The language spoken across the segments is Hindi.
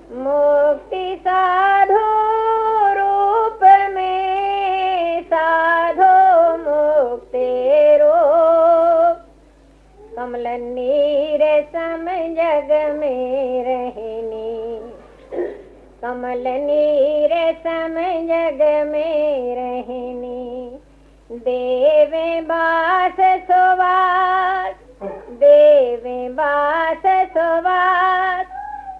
मुक्ति साधु रूप में, साधो मुक्ति रूप। कमल नीर सम जग में रहनी, कमल नीर सम जग में रहनी। देवे बास सुवास, देवे बास सुवास।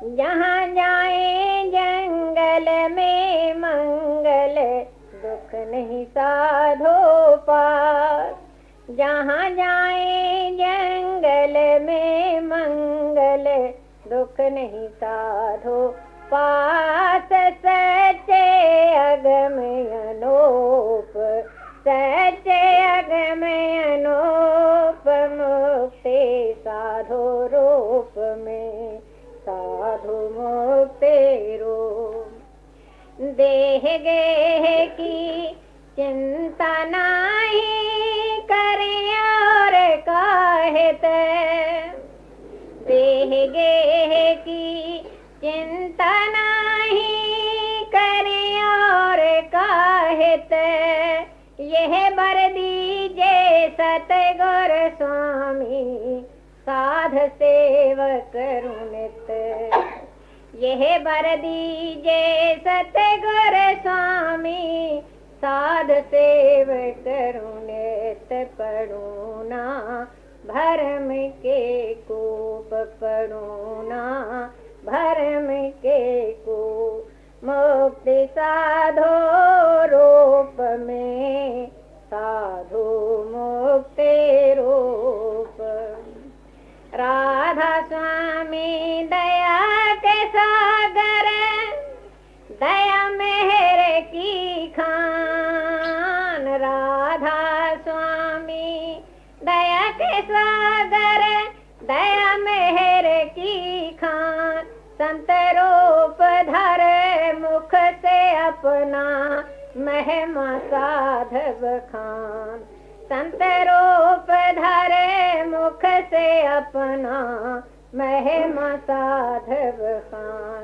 जहाँ जाए जंगल में मंगल, दुख नहीं साधो पास। जहाँ जाए जंगल में मंगल, दुख नहीं साधो पास। सच्चे अगम अनूप, सच्चे अगम अनूप। मुक्ति साधु रूप में, साधु मुक्ति रूप। देह गेह की चिंता नहीं करें और काहित, देह गेह की चिंता नहीं करें और काहित। यह बर दीजे सतगुर स्वामी, साध सेवक रुनित। यह बर दीजे सतगुर स्वामी, साध सेवक रुनित। पढ़ो ना भरम के कूप, पढ़ो ना भरम के कूप। मुक्ति साधो रूप में, साधु मुक्ति रूप। राधा स्वामी दया के सागर, दया मेहर की खान। राधा स्वामी दया के सागर, दया मेहर की खान। संत रूप धर मुख से अपना, महिमा साधव खान। संत रूप धरे मुख से अपना, महिमा साधव खान।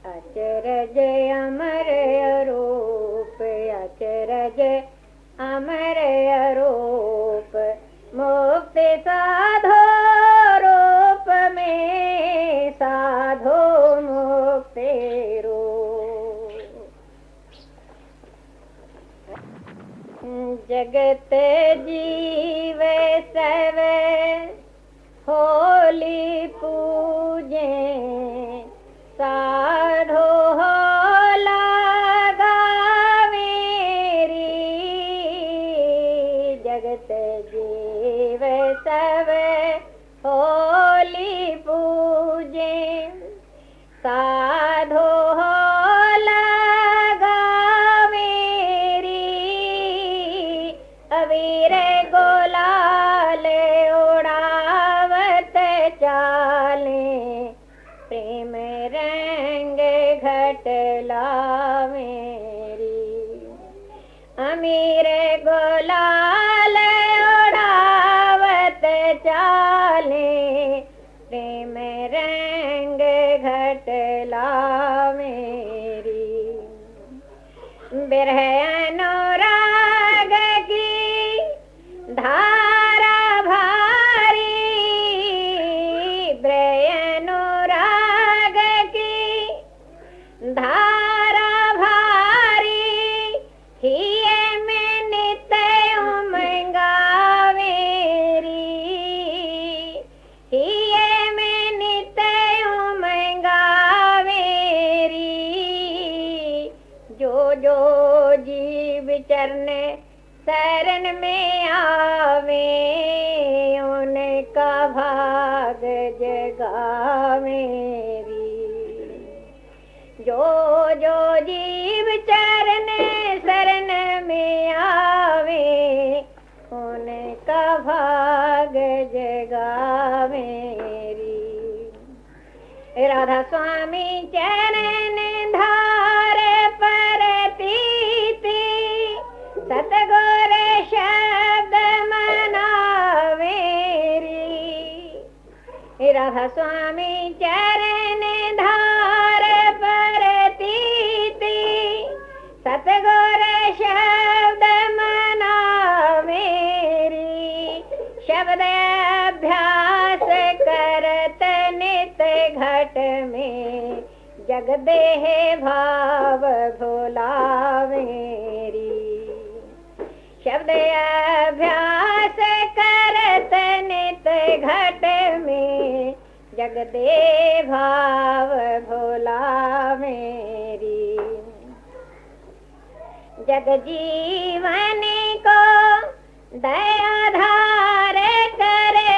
अचरज अमर अरूप, अचरज अमर अरूप। मुक्ति साधो रूप में, साधो मुक्ति रूप। जगत जीव सब होली पूजे, साधो हो लगा मेरी। जगत जीव सब होली पूजे, साधो हो लगा मेरी। अबीर गुलाल उड़ावत चाले, प्रेम रंग घटला मेरी। अमीर गुलाल उड़ावत चाले, प्रेम रंग घटला मेरी। बिरह अनुराग की धारा भारी, बिरह अनुराग की धारा भारी। हिये में नित्य उमंगा मेरी, हिये में नित्य उमंगा मेरी। जो जो जीव चरण शरण में आवे, उनका भाग जगा मेरी। जो जो जीव चरण शरण में आवे, उनका भाग जगा मेरी। राधा स्वामी चरण धार पर प्रीति, सतगुर शब्द मनावे री। राधा स्वामी चरण धार सतगुर शब्द मना मेरी, शब्द अभ्यास करत नित घट में, जग देह भाव भोला मेरी। शब्द अभ्यास करत नित घट में, जग दे भाव भोला मेरी। जग जीवन को दया धार करे,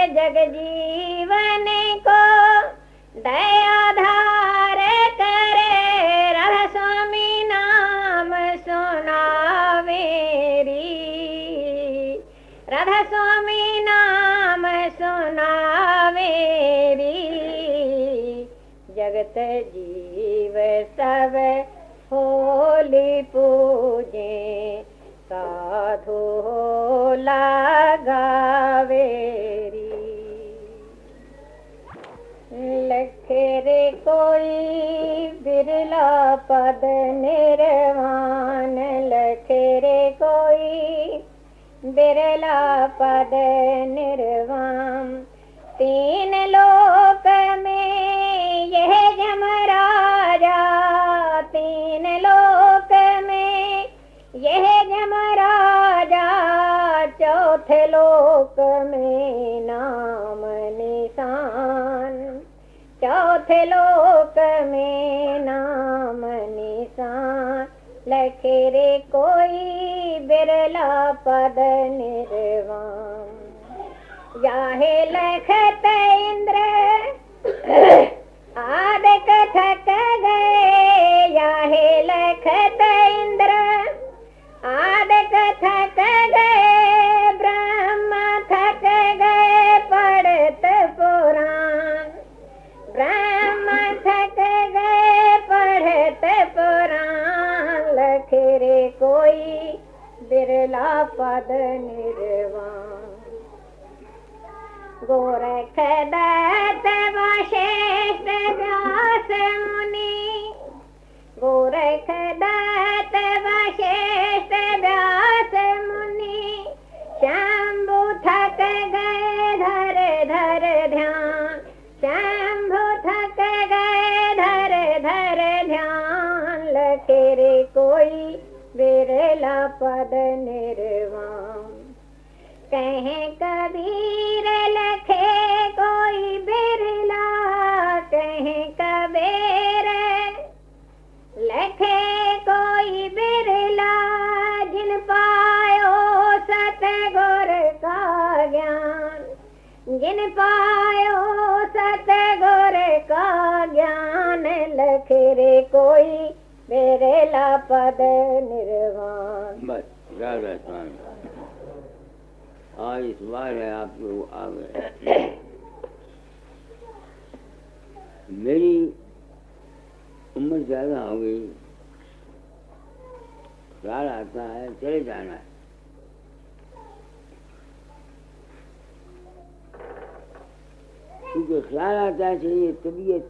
जग जीवन को दया धार करे, राधा स्वामी नाम सुना मेरी, राधा स्वामी नाम सुना मेरी। जगत जीव सब होली पूजे, साधु लगावेरी। लखेरे कोई बिरला पद निर्वाण, लखेरे कोई बिरला पद निर्वाण। तीन लोक में यह जमराजा, तीन लोक में यह जमराजा, चौथे लोक में नाम निशान, चौथे लोक में नाम निशान। लखेरे कोई बिरला पद निर्वाण, याहे लखत इंद्र आदिक थक गए, याहे लखत इंद्र आदिक थक गए, ब्रह्मा थक गए पढ़त पुराण, ब्रह्मा थक गए पढ़त पुराण। लखेरे कोई बिरला पद निर्वाण। गोरख दत्त वशिष्ठ व्यास मुनि, गोरख दत्त वशिष्ठ व्यास मुनि, शंभु थक गए धर धर ध्यान, शंभु थक गए धर धर ध्यान। लखेरे कोई बिरला पद निर्वाण। कहे कबीर लखे कोई बिरला, कहे कबीर लखे कोई बिरला, जिन पायो सतगुर का ज्ञान, जिन पायो सतगुर का ज्ञान। लखेरे कोई बिरला पद निर्वाण। बस राधा स्वामी आज इस बार है आप लोग आ गए। मेरी उम्र ज्यादा हो गई, ख्याल आता है चले जाना है। क्योंकि ख्याल आता है चाहिए, तबीयत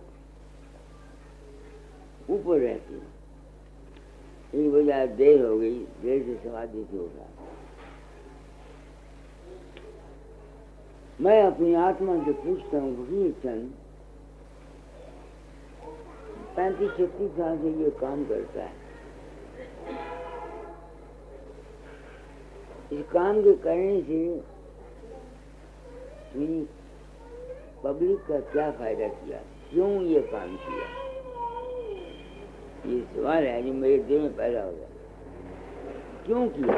ऊपर रहती है। इस वजह देर हो गई, देर से समाधि से उठा। मैं अपनी आत्मा से पूछता हूँ, वही चंद 35-36 साल से ये काम करता है। इस काम के करने से मेरी पब्लिक का क्या फायदा किया, क्यों ये काम किया, ये सवाल है जो मेरे दिल में पैदा हो गया। क्यों किया?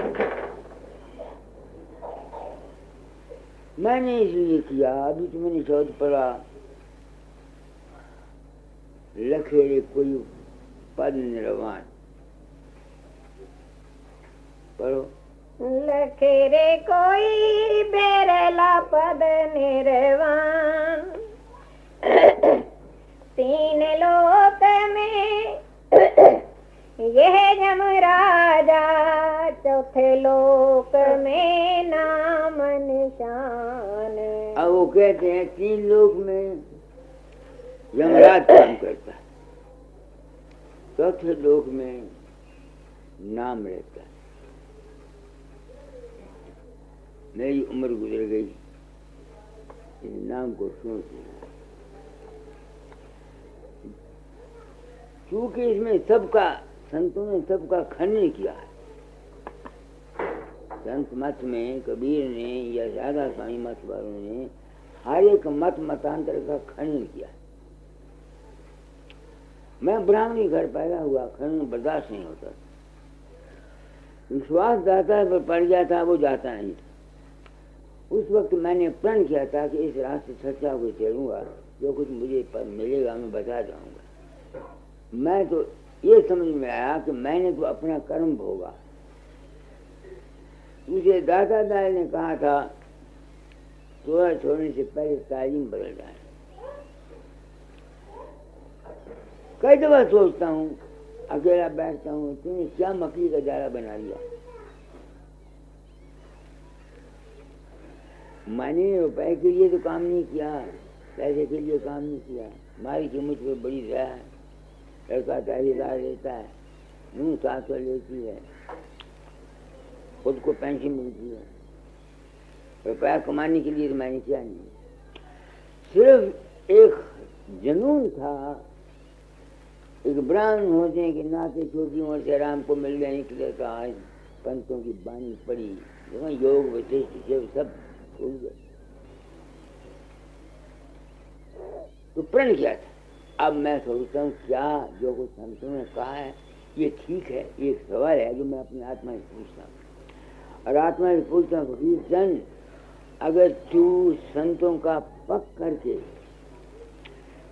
मैंने इसलिए किया, अभी तो मैंने शब्द पढ़ा, लखेरे कोई पद निर्वाण। पढ़ो। लखेरे कोई बिरला पद निर्वाण, तीन लोक में यह जमराजा, चौथे लोक में नाम निशान। अब वो कहते हैं 3 लोक में यमराज काम करता है, चौथे लोक में नाम रहता है। मेरी उम्र गुजर गई, इस नाम को सोच लिया। क्योंकि इसमें सबका, संतों ने सबका खंडन किया है। संत मत में कबीर ने या राधा स्वामी मत वालों ने हर एक मत मतांतर का खंडन किया। मैं ब्राह्मणी घर पैदा हुआ, खंडन बर्दाश्त नहीं होता। विश्वास जाता है पर पड़ जाता, वो जाता नहीं था। उस वक्त मैंने प्रण किया था कि इस रास्ते सच्चा को चलूंगा, जो कुछ मुझे मिलेगा मैं बता जाऊंगा। मैं तो ये समझ में आया कि मैंने तो अपना कर्म भोगा। मुझे दादा दाई ने कहा था तोड़ा छोड़ने से पहले तालीम बदल जाए। कई दफा सोचता हूँ, अकेला बैठता हूँ, तूने क्या मकड़ी का जाला बना लिया। मैंने रुपए के लिए तो काम नहीं किया, पैसे के लिए काम नहीं किया। मारी की मुझ पर बड़ी दया है। लड़का दाढ़ीदार लेता है, नूह 700 लेती है, खुद को पेंशन मिलती है। रुपया कमाने के लिए तो मैंने किया नहीं, सिर्फ एक जुनून था। एक ब्राह्मण होने के नाते छोटी उम्र से राम को मिल गया, निकले का आज पंतों की बानी पड़ी, योग वशिष्ठ सब भूल गए। तो प्रण किया था। अब मैं सोचता हूँ क्या जो कुछ संतों ने कहा है ये ठीक है। ये एक सवाल है जो मैं अपनी आत्मा से पूछता हूँ, और आत्मा से पूछता हूँ फकीर चंद, अगर तू संतों का पक करके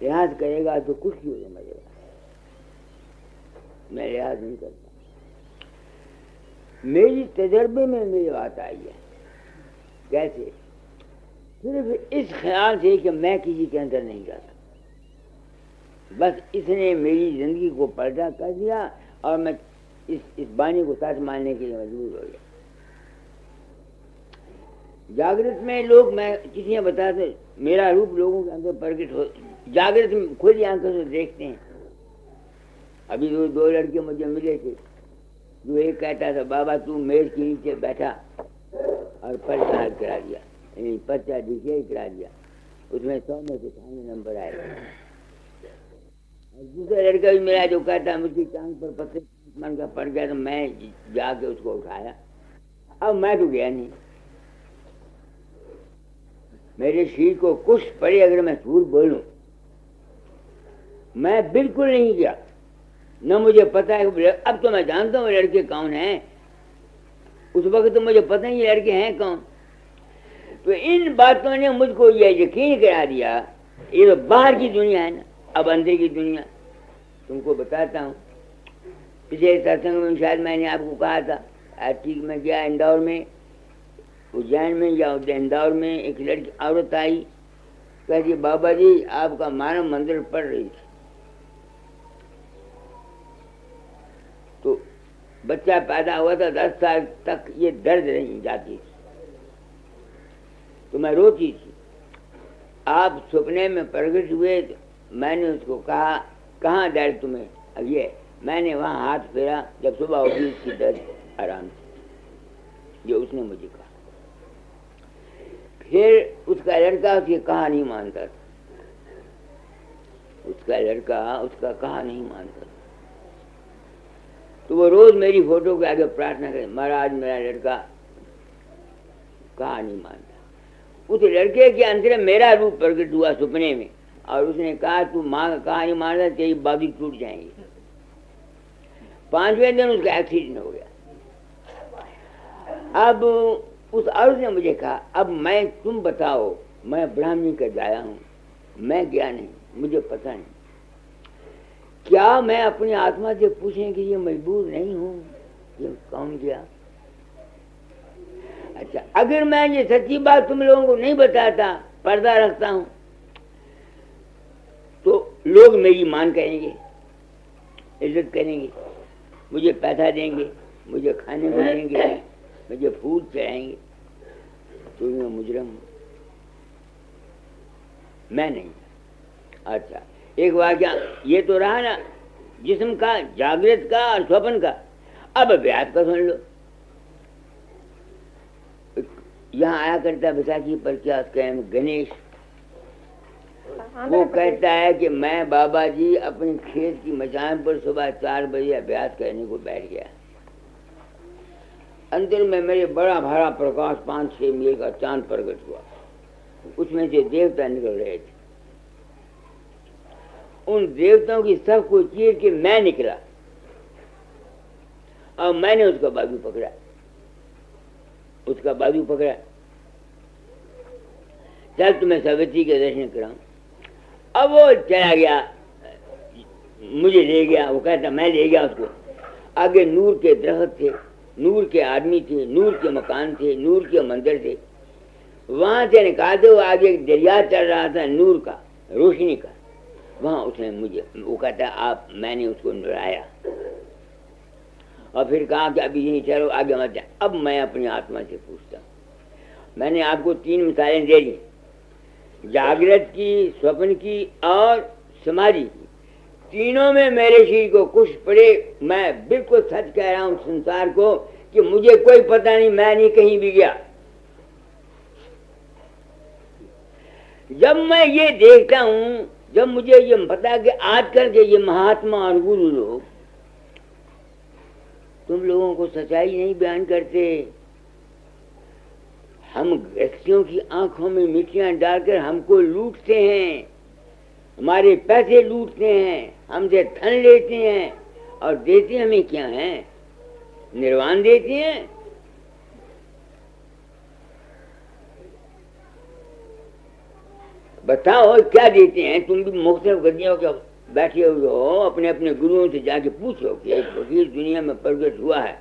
लिहाज करेगा तो कुछ ही हो मरेगा। मैं लिहाज नहीं करता। मेरी तजर्बे में मेरी बात आई है। कैसे? सिर्फ इस ख्याल से कि मैं किसी के अंदर नहीं जाता, बस इसने मेरी जिंदगी को पर्दा कर दिया और मैं इस बानी को सच मानने के लिए मजबूर हो गया। जागृत में लोग, मैं किसी ने बताते, मेरा रूप लोगों के अंदर प्रकट हो, जागृत में खुली आंखों से देखते हैं। अभी दो लड़के मुझे मिले थे, जो एक कहता था बाबा तू मेज के नीचे बैठा और पर्चा करा दिया, पर्चा डिक्लेयर करा दिया, उसमें 100 में से 98 नंबर आए। और दूसरा लड़का भी मेरा जो कहता मुझकी टांग पर पत्थर मन का पड़ गया, तो मैं जाके उसको उठाया। अब मैं तो गया नहीं, मेरे शरीर को कुछ पड़े अगर मैं झूठ बोलूं, मैं बिल्कुल नहीं गया। न मुझे पता है, अब तो मैं जानता हूँ लड़के कौन हैं, उस वक्त तो मुझे पता नहीं लड़के हैं कौन। तो इन बातों ने मुझको यह यकीन करा दिया, ये तो बाहर की दुनिया है ना, अब अंदर की दुनिया। तुमको बताता हूँ, पिछले सत्संग में शायद मैंने आपको कहा था, ठीक में गया इंदौर में, उज्जैन में या इंदौर में, एक लड़की औरत आई, कहती बाबा जी आपका मानव मंदिर पढ़ रही थी। तो बच्चा पैदा हुआ था, 10 साल तक ये दर्द नहीं जाती थी, तो मैं रोती थी। आप सपने में प्रकट हुए, तो मैंने उसको कहा कहाँ दर्द तुम्हें? अब ये मैंने वहाँ हाथ फेरा, जब सुबह उठी उसकी दर्द आराम से, जो उसने मुझे कहा। फिर उसका लड़का उसकी कहा नहीं मानता था, उसका लड़का उसका कहा नहीं मानता था। तो वो रोज मेरी फोटो के आगे प्रार्थना करे, महाराज मेरा लड़का कहा नहीं मानता। उस लड़के के अंदर मेरा रूप प्रकट हुआ सपने में, और उसने कहा तू माँ का कहा नहीं मानता, तेरी बाबी टूट जाएंगी। 5वें दिन उसका एक्सीडेंट हो गया। अब उस औरत ने मुझे कहा अब मैं, तुम बताओ, मैं ब्राह्मणी का जाया हूँ, मैं गया नहीं, मुझे पता नहीं, क्या मैं अपनी आत्मा से पूछने के लिए मजबूर नहीं हूँ ये कौन गया? अच्छा, अगर मैं ये सच्ची बात तुम लोगों को नहीं बताता, पर्दा रखता हूँ, तो लोग मेरी मान करेंगे, इज्जत करेंगे, मुझे पैसा देंगे, मुझे खाने को देंगे, मुझे फूल चढ़ाएंगे, तो मैं मुजरम हूँ, मैं नहीं। अच्छा, एक वाक्य ये तो रहा ना जिस्म का, जागृत का और स्वप्न का। अब अभ्यास का सुन लो। यहाँ आया करता बैसाखी पर क्या गणेश, वो कहता है कि मैं बाबा जी अपने खेत की मचान पर सुबह 4 बजे अभ्यास करने को बैठ गया। अंदर में मेरे बड़ा भारा प्रकाश 5-6 मील का चांद प्रकट हुआ, उसमें से देवता निकल रहे थे। उन देवताओं की सब को चीर के मैं निकला और मैंने उसका बाजू पकड़ा, उसका बाजू पकड़ा, चल तुम्हें सावित्री के दर्शन कराऊं। अब वो चला गया, मुझे ले गया, वो कहता मैं ले गया उसको। आगे नूर के दरख्त थे, नूर के आदमी थे, नूर के मकान थे, नूर के मंदिर थे। वहां से निकालते हुए आगे एक दरिया चल रहा था नूर का, रोशनी का। वहां उसने मुझे, वो कहता आप, मैंने उसको नहलाया और फिर कहा कि अभी यहीं चलो, आगे मत जाए। अब मैं अपनी आत्मा से पूछता हूँ, मैंने आपको 3 मिसालें दे दी, जागृत की, स्वप्न की और समाधि की। तीनों में मेरे शरीर को कुछ पड़े, मैं बिल्कुल सच कह रहा हूँ संसार को कि मुझे कोई पता नहीं, मैं नहीं कहीं भी गया। जब मैं ये देखता हूँ, जब मुझे ये पता कि आजकल के ये महात्मा और गुरु लोग तुम लोगों को सच्चाई नहीं बयान करते, हम व्यक्तियों की आंखों में मिट्टियां डालकर हमको लूटते हैं, हमारे पैसे लूटते हैं, हमसे धन लेते हैं और देते हमें क्या है? निर्वाण देते हैं। बताओ क्या देते हैं? तुम भी मुख्तलिफ गद्दियों के बैठे हुए हो, अपने अपने गुरुओं से जाके पूछो कि एक फकीर दुनिया में प्रकट हुआ है,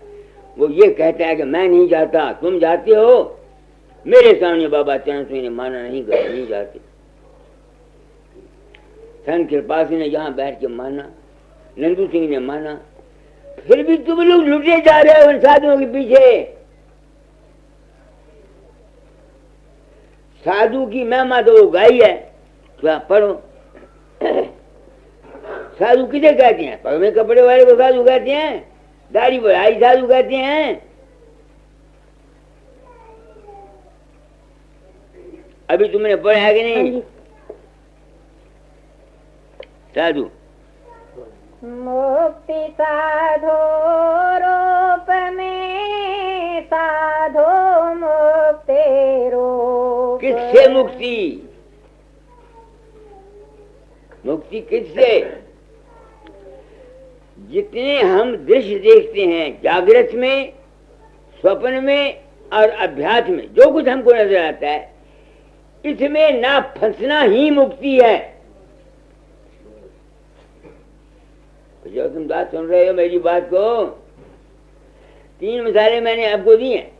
वो ये कहता है कि मैं नहीं जाता, तुम जाते हो? मेरे सामने बाबा चरण सिंह ने माना नहीं गए, नहीं जाते। संत कृपा सिंह ने यहाँ बैठ के माना, नंदू सिंह ने माना, फिर भी तुम लोग लुटे जा रहे हो उन साधुओं के पीछे। साधु की महिमा तो वो गाई है, क्या पढ़ो। साधु किसे कहते हैं? पग में कपड़े वाले को साधु कहते हैं, दाढ़ी बढ़ाई साधु कहते हैं। अभी तुमने पढ़ा है कि नहीं? साधु मुक्ति साधो रूप में, साधो मुक्ति रूप। किससे मुक्ति? मुक्ति किससे? जितने हम दृश्य देखते हैं जागृत में, स्वप्न में और अभ्यास में, जो कुछ हमको नजर आता है, इसमें ना फंसना ही मुक्ति है। जो तुम बात सुन रहे हो मेरी बात को, 3 मिसालें मैंने आपको दी हैं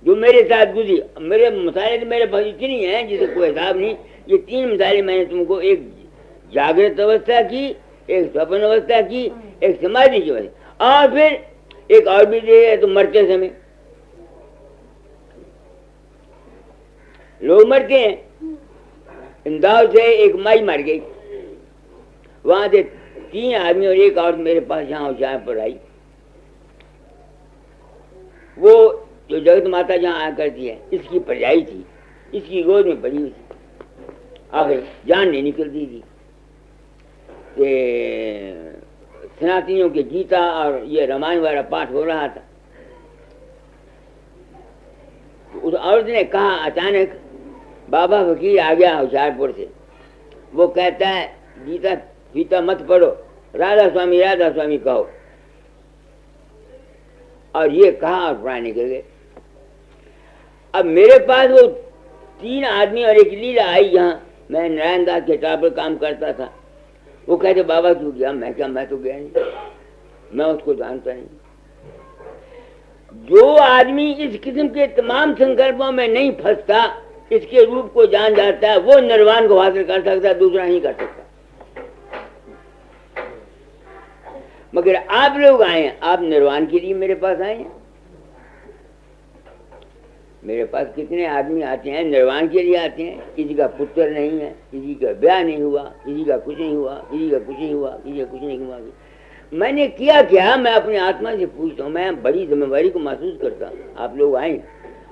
जो मेरे साथ गुजरी। मेरे मिसालें तो मेरे पास इतनी हैं जिसे कोई हिसाब नहीं। ये 3 मिसालें मैंने तुमको, एक जागृत अवस्था की, एक स्वप्न अवस्था की, एक समाधि की अवस्था, और फिर एक और भी दे तो मरते समय। लोग मरते हैं, इंदौर से एक माई मर गई, वहां से 3 आदमी और एक और मेरे पास यहाँ पर आई। वो जो जगत माता जहाँ आया करती है, इसकी परजाई थी, इसकी गोद में पड़ी हुई थी, आखिर जान नहीं निकलती थी। सनातनियों के गीता और ये रामायण वाला पाठ हो रहा था। उस औरत ने कहा, अचानक बाबा फकीर आ गया होशियारपुर से, वो कहता है गीता गीता मत पढ़ो, राधा स्वामी कहो। और ये कहा और प्राण निकल गए। अब मेरे पास वो 3 आदमी और एक लीला आई। यहाँ मैं नारायण दास के टावर पर काम करता था। वो कहते बाबा क्यों गया? मैं क्या, मैं तो गया नहीं, मैं उसको जानता नहीं। जो आदमी इस किस्म के तमाम संकल्पों में नहीं फंसता, इसके रूप को जान जाता है, वो निर्वाण को हासिल कर सकता, दूसरा नहीं कर सकता। मगर आप लोग आए हैं, आप निर्वाण के लिए मेरे पास आए हैं। मेरे पास कितने आदमी आते हैं निर्वाण के लिए आते हैं। किसी का पुत्र नहीं है, किसी का ब्याह नहीं हुआ, किसी का कुछ नहीं हुआ, किसी का कुछ नहीं हुआ, किसी का कुछ नहीं हुआ। मैंने किया क्या, मैं अपनी आत्मा से पूछता हूँ। मैं बड़ी जिम्मेवारी को महसूस करता हूँ। आप लोग आए,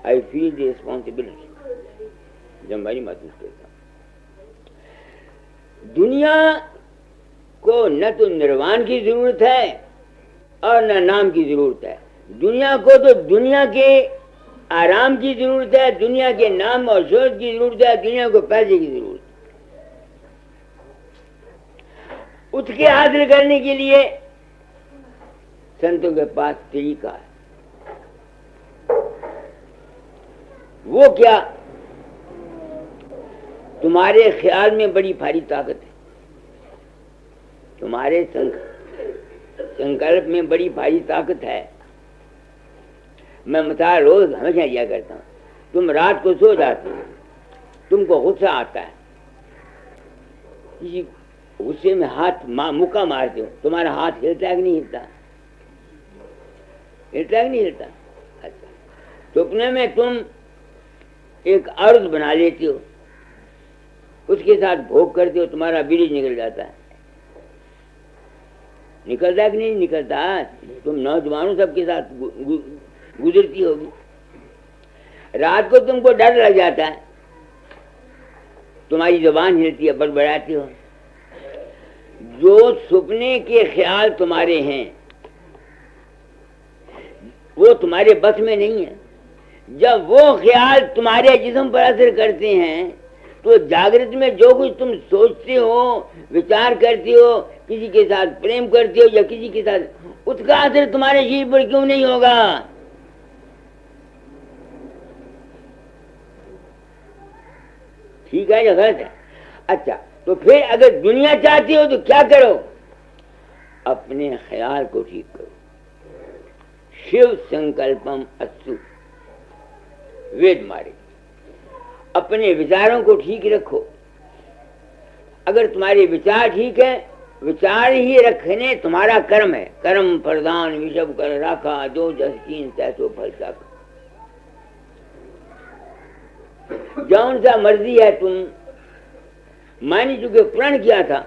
आई फील द रिस्पॉन्सिबिलिटी, जिम्मेवारी महसूस करता हूँ। दुनिया को न तो निर्वाण की जरूरत है और न नाम की जरूरत है। दुनिया को तो दुनिया के आराम की जरूरत है, दुनिया के नाम और शोहरत की जरूरत है, दुनिया को पैसे की जरूरत है। उसके हासिल करने के लिए संतों के पास तरीका है। वो क्या? तुम्हारे ख्याल में बड़ी भारी ताकत है, तुम्हारे संकल्प में बड़ी भारी ताकत है। मैं मिसाल रोज हमेशा दिया करता हूँ। तुम रात को सो जाते हो, तुमको गुस्सा आता है, किसी गुस्से में हाथ मुक्का मारते हो, तुम्हारा हाथ हिलता है कि नहीं हिलता? हिलता है कि नहीं हिलता? अच्छा, सपने में तुम एक औरत बना लेते हो, उसके साथ भोग करते हो, तुम्हारा बीज निकल जाता है। निकलता है कि नहीं निकलता? तुम नौजवानों सबके साथ गुजरती होगी। रात को तुमको डर लग जाता है, तुम्हारी जुबान हिलती है, बड़बड़ाती हो। जो सपने के ख्याल तुम्हारे हैं वो तुम्हारे बस में नहीं है। जब वो ख्याल तुम्हारे जिस्म पर असर करते हैं तो जागृत में जो कुछ तुम सोचते हो, विचार करते हो, किसी के साथ प्रेम करते हो या किसी के साथ, उसका असर तुम्हारे शरीर पर क्यों नहीं होगा? ठीक है या गलत है? अच्छा, तो फिर अगर दुनिया चाहती हो तो क्या करो? अपने ख्याल को ठीक करो। शिव संकल्पम अस्तु, वेद मारे। अपने विचारों को ठीक रखो। अगर तुम्हारे विचार ठीक है, विचार ही रखने तुम्हारा कर्म है। कर्म प्रधान विषव कर राखा, जो जस कीन तैसो फल साखा। जौन सा मर्जी है तुम मानी चुके, प्रण किया था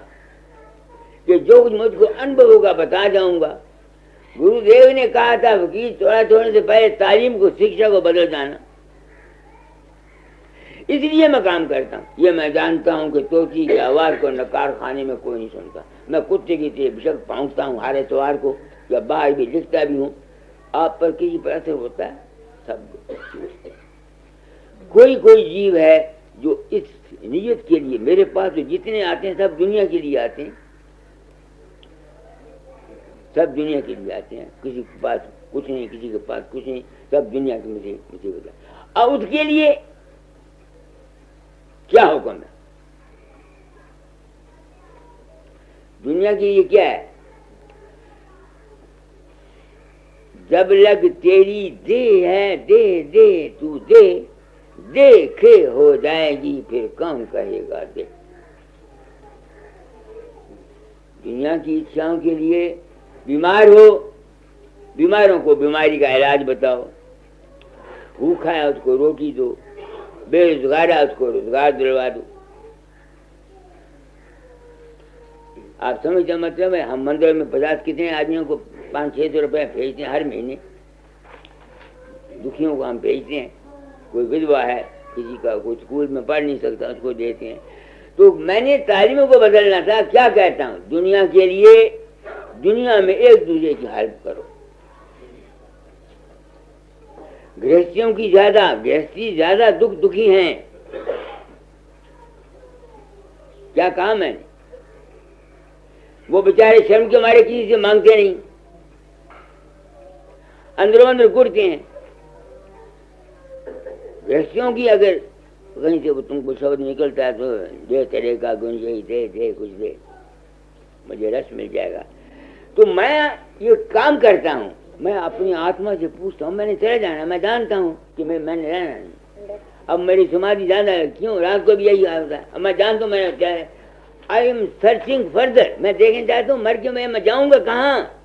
कि जो कुछ मुझको अनुभव होगा बता जाऊंगा। गुरुदेव ने कहा था फकीर थोड़ा छोड़ने से पहले तालीम को, शिक्षा को बदल जाना। इसलिए मैं काम करता हूँ। ये मैं जानता हूँ कि तोती की आवाज को नकार खाने में कोई नहीं सुनता। मैं कुत्ते की तरह बेशक पहुँचता हूँ हर इतवार को, या बाहर भी लिखता भी हूँ। आप पर किसी पर असर होता है? सब कोई कोई जीव है जो इस नियत के लिए, मेरे पास जो जितने आते हैं सब दुनिया के लिए आते हैं, सब दुनिया के लिए आते हैं। किसी के पास कुछ नहीं, किसी के पास कुछ नहीं, सब दुनिया के मुझे बता। और उसके लिए क्या हुक्म है? दुनिया के लिए क्या है? जब लग तेरी दे है, दे दे तू दे, देखे हो जाएगी फिर कौन कहेगा दे। दुनिया की इच्छाओं के लिए बीमार हो, बीमारों को बीमारी का इलाज बताओ। भूखा है उसको रोटी दो, बेरोजगार है उसको रोजगार दिलवा दो। आप समझते मतलब है? हम मंदिर में 50 कितने आदमियों को 500-600 रुपये भेजते हैं हर महीने। दुखियों को हम भेजते हैं। कोई विधवा है, किसी का कोई स्कूल में पढ़ नहीं सकता, उसको देते हैं। तो मैंने तालीमों को बदलना था। क्या कहता हूँ? दुनिया के लिए, दुनिया में एक दूसरे की हेल्प करो। गृहस्थियों की ज्यादा, गृहस्थी ज्यादा दुखी हैं। क्या काम है? वो बेचारे शर्म के मारे किसी से मांगते नहीं, अंदरों अंदर गुड़ते हैं। गृहस्थियों की अगर कहीं से तुमको शब्द निकलता है तो दे, तेरे का गुण यही दे, दे कुछ दे, मुझे रस मिल जाएगा। तो मैं ये काम करता हूँ। मैं अपनी आत्मा से पूछता हूँ, मैंने चले जाना, मैं जानता हूँ कि मैंने रहना नहीं। अब मेरी समाधि ज्यादा है, क्यों? रात को भी यही होता है। अब मैं जानता हूँ मैंने, आई एम सर्चिंग फर्दर। मैं देखना चाहता हूँ मर के मैं जाऊंगा कहाँ।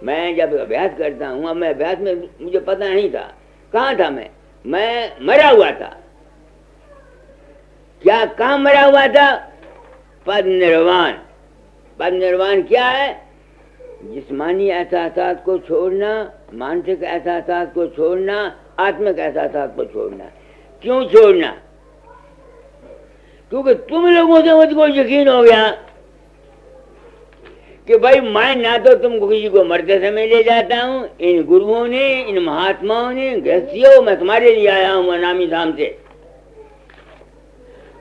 मैं जब अभ्यास करता हूँ, अब मैं अभ्यास में मुझे पता नहीं था कहाँ था। मैं मरा हुआ था। क्या कहाँ मरा हुआ था? पद निर्वाण, पद निर्वाण क्या है? जिस्मानी एहसासात को छोड़ना, मानसिक एहसासात को छोड़ना, आत्मिक एहसासात को छोड़ना। क्यों छोड़ना? क्योंकि तुम लोगों से मुझको यकीन हो गया कि भाई मैं ना तो तुमको किसी को मरते समय ले जाता हूं, इन गुरुओं ने, इन महात्माओं ने, गृहस्थियों, मैं तुम्हारे लिए आया हूं नामी धाम से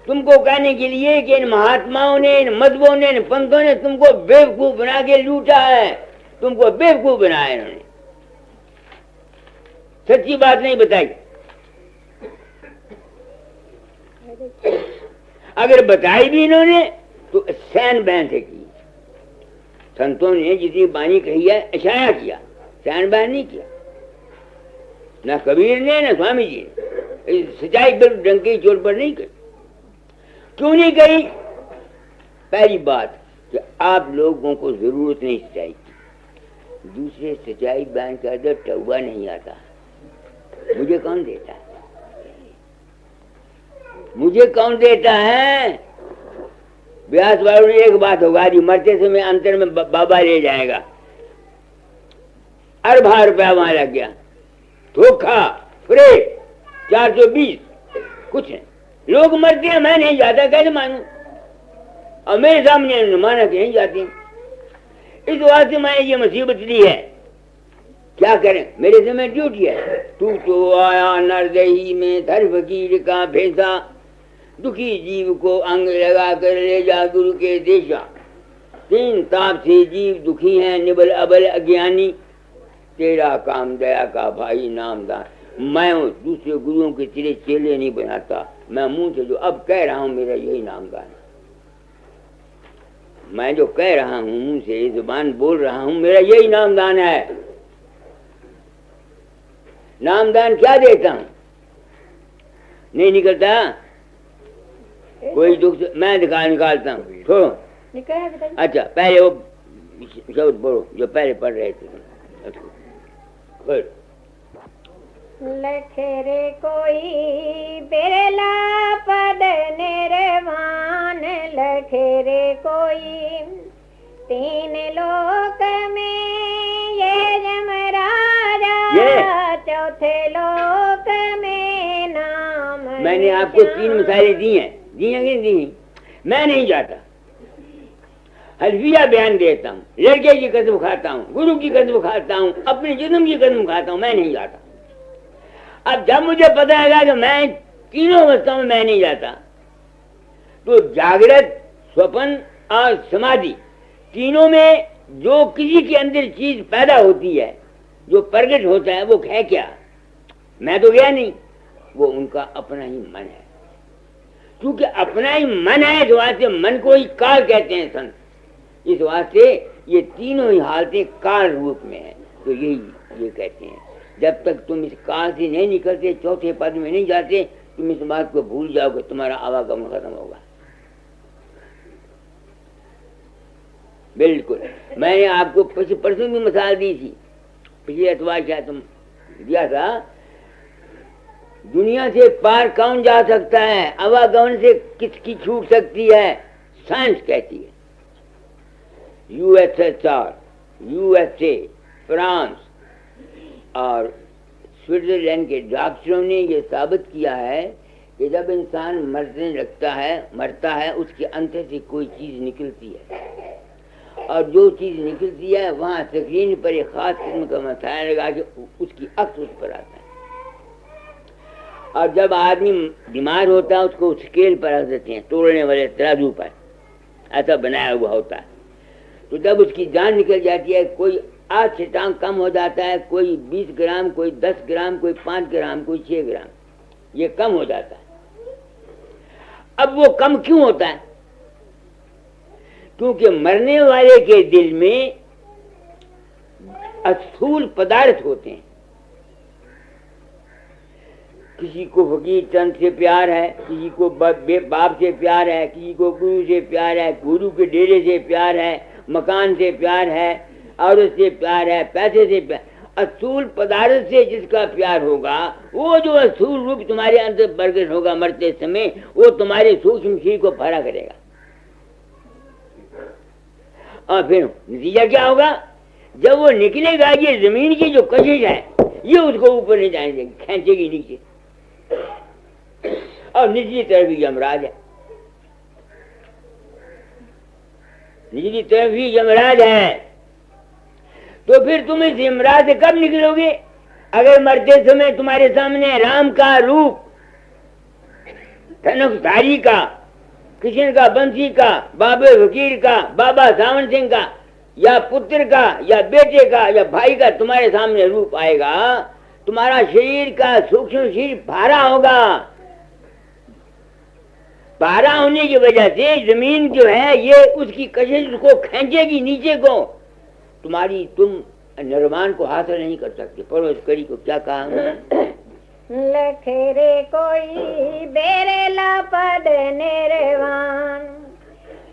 तुमको कहने के लिए कि इन महात्माओं ने, इन मजहबों ने, इन पंथों ने तुमको बेवकूफ बना के लूटा है, तुमको बेवकूफ बनाया इन्होंने, सच्ची बात नहीं बताई। अगर बताई भी इन्होंने तो सैन बैन से की। संतों ने जितनी बानी कही है इशारा किया, सैन बैन नहीं किया, ना कबीर ने ना स्वामी जी ने। सच्चाई पर डंके चोट पर नहीं कही। क्यों नहीं कही? पहली बात कि आप लोगों को जरूरत नहीं सच्चाई की। दूसरे, सच्चाई बयान का दर टौबा नहीं आता। मुझे कौन देता है? मुझे कौन देता है? व्यास वालों ने एक बात होगा, मरते समय अंतर में बाबा ले जाएगा, अरबा रुपया वहां लग गया, धोखा, फ्रे 420, कुछ नहीं। लोग मरते हैं, मैं नहीं जाता, कैसे मानूं? और मेरे सामने माना कि नहीं जाती। इस वास्ते मैंने ये मुसीबत ली है। क्या करें? मेरे से में ड्यूटी है। तू तो आया नरदही में धर फकीर का भेसा, दुखी जीव को अंग लगा कर ले जा गुरु के देशा। तीन ताप से जीव दुखी हैं, निबल अबल अज्ञानी, तेरा काम दया का भाई नामदान। मैं दूसरे गुरुओं के तेरे चेले नहीं बनाता, मैं मुंह से जो अब कह रहा हूं मेरा यही नामदान है। मैं जो कह रहा हूं मुंह से, जुबान बोल रहा हूं, मेरा यही नामदान है। नामदान क्या देता हूं? नहीं निकलता कोई दुख से मैं निकालता हूँ। छोड़ो, अच्छा पहले वो शब्द बोलो जो पहले पढ़ रहे थे। लखेरे कोई बिरला पद निर्वाण, लखेरे कोई तीन लोक में ये यमराजा, चौथे लोक में नाम। मैंने आपको 3 मिसालें दी हैं, दी हैं कि नहीं दी? मैं नहीं जाता, हल्फिया बयान देता हूँ, लड़के की कसम खाता हूँ, गुरु की कसम खाता हूँ, अपने जिस्म की कसम खाता हूँ, मैं नहीं जाता। अब जब मुझे पता लगा कि मैं तीनों अवस्थाओं में मैं नहीं जाता, तो जागृत, स्वप्न और समाधि तीनों में जो किसी के अंदर चीज पैदा होती है, जो प्रकट होता है, वो है क्या? मैं तो गया नहीं, वो उनका अपना ही मन है। क्योंकि अपना ही मन है, इस वास्ते मन को ही काल कहते हैं संत। इस वास्ते ये तीनों ही हालतें काल रूप में है। तो यही ये कहते हैं, जब तक तुम इस काल से नहीं निकलते, चौथे पद में नहीं जाते, तुम इस बात को भूल जाओगे, तुम्हारा आवागमन खत्म होगा। बिल्कुल। मैंने आपको परसों भी मिसाल दी थी, पिछले अतवार क्या तुम दिया था, दुनिया से पार कौन जा सकता है, आवागमन से किसकी छूट सकती है? साइंस कहती है। यूएसएसआर, यूएसए, फ्रांस और स्विट्जरलैंड के डॉक्टरों ने यह साबित किया है कि जब इंसान मरता है, उसके अंदर से कोई चीज निकलती है, और जो चीज निकलती है वहां स्क्रीन पर एक खास किस्म का मसाला लगा के उसकी अक्स उस पर आता है। और जब आदमी बीमार होता है, उसको स्केल पर रख देते हैं, तोड़ने वाले तराजू पर, ऐसा बनाया हुआ होता है। तो जब उसकी जान निकल जाती है, कोई 8 से कम हो जाता है, कोई 20 ग्राम, कोई 10 ग्राम, कोई 5 ग्राम, कोई 6 ग्राम, ये कम हो जाता है। अब वो कम क्यों होता है? क्योंकि मरने वाले के दिल में स्थूल पदार्थ होते हैं। किसी को फकीर चंद से प्यार है, किसी को बाप से प्यार है, किसी को गुरु से प्यार है, गुरु के डेरे से प्यार है, मकान से प्यार है, औरत से प्यार है, पैसे से प्यार। स्थूल पदार्थ से जिसका प्यार होगा, वो जो स्थूल रूप तुम्हारे अंदर प्रकट होगा मरते समय, वो तुम्हारे सूक्ष्म शरीर को भरा करेगा। और फिर नतीजा क्या होगा? जब वो निकलेगा ये जमीन की जो कशिश है ये उसको ऊपर नहीं जाने देगी, खींचेगी नीचे, और निचली तरफ ही यमराज है, निचली तरफ ही यमराज है। तो फिर तुम इस यमराज से कब निकलोगे? अगर मरते समय तुम्हारे सामने राम का रूप, धनुषधारी का, कृष्ण का, बंसी का, बाबे वकील का, बाबा सावन सिंह का, या पुत्र का, या बेटे का, या भाई का तुम्हारे सामने रूप आएगा, तुम्हारा शरीर का सूक्ष्म शरीर भारा होगा। भारा होने की वजह से जमीन जो है ये उसकी कशिश को खींचेगी नीचे को, तुम निर्वाण को हासिल नहीं कर सकते। परमेश्वरी को क्या कहा? लखेरे कोई बेरेला पद निर्वाण,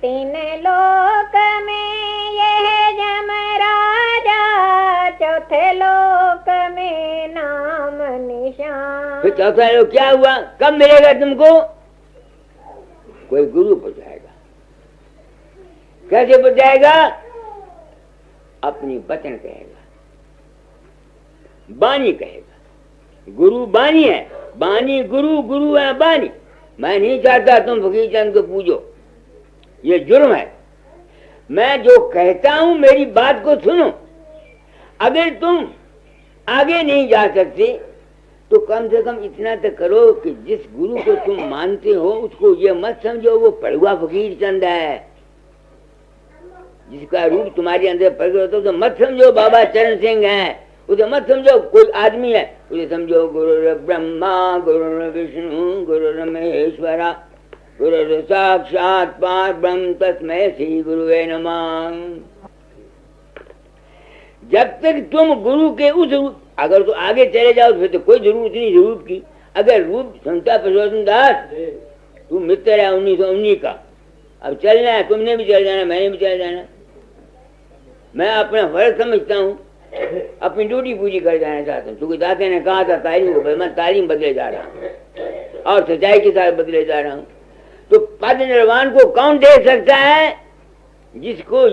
तीन लोक में यह जमराजा, चौथे लोक में नाम निशान। फिर चौथा लोक क्या हुआ? कब मिलेगा तुमको? कोई गुरु बताएगा। कैसे बताएगा? अपनी वचन कहेगा, बानी कहेगा। गुरु बानी है, बानी गुरु, गुरु है बानी। मैं नहीं चाहता तुम फकीर चंद को पूजो, ये जुर्म है। मैं जो कहता हूं मेरी बात को सुनो। अगर तुम आगे नहीं जा सकते तो कम से कम इतना तो करो कि जिस गुरु को तुम मानते हो उसको ये मत समझो वो पढ़ुआ फकीर चंद है, जिसका रूप तुम्हारे अंदर प्रकट होता तो मत समझो बाबा चरण सिंह है, उसे मत समझो कोई आदमी है, उसे समझो गुरु ब्रह्मा, गुरु विष्णु, गुरु महेश्वरा, गुरु साक्षात पार ब्रह्म तस्मै श्री गुरुवे नमः। जब तक तुम गुरु के उस रूप, अगर तो आगे चले जाओ फिर तो कोई जरूरत नहीं रूप की। अगर रूप संता परशुराम दास तू मित्र है 1919 का, अब चलना है, तुमने भी चल जाना, मैंने भी चल जाना। मैं अपना फर्ज समझता हूँ, अपनी ड्यूटी पूरी कर जाना चाहता हूँ। क्योंकि दादा ने कहा था तालीम को, मैं तालीम बदले जा रहा हूँ और सच्चाई के साथ बदले जा रहा हूँ। तो पद निर्वाण को कौन दे सकता है? जिसको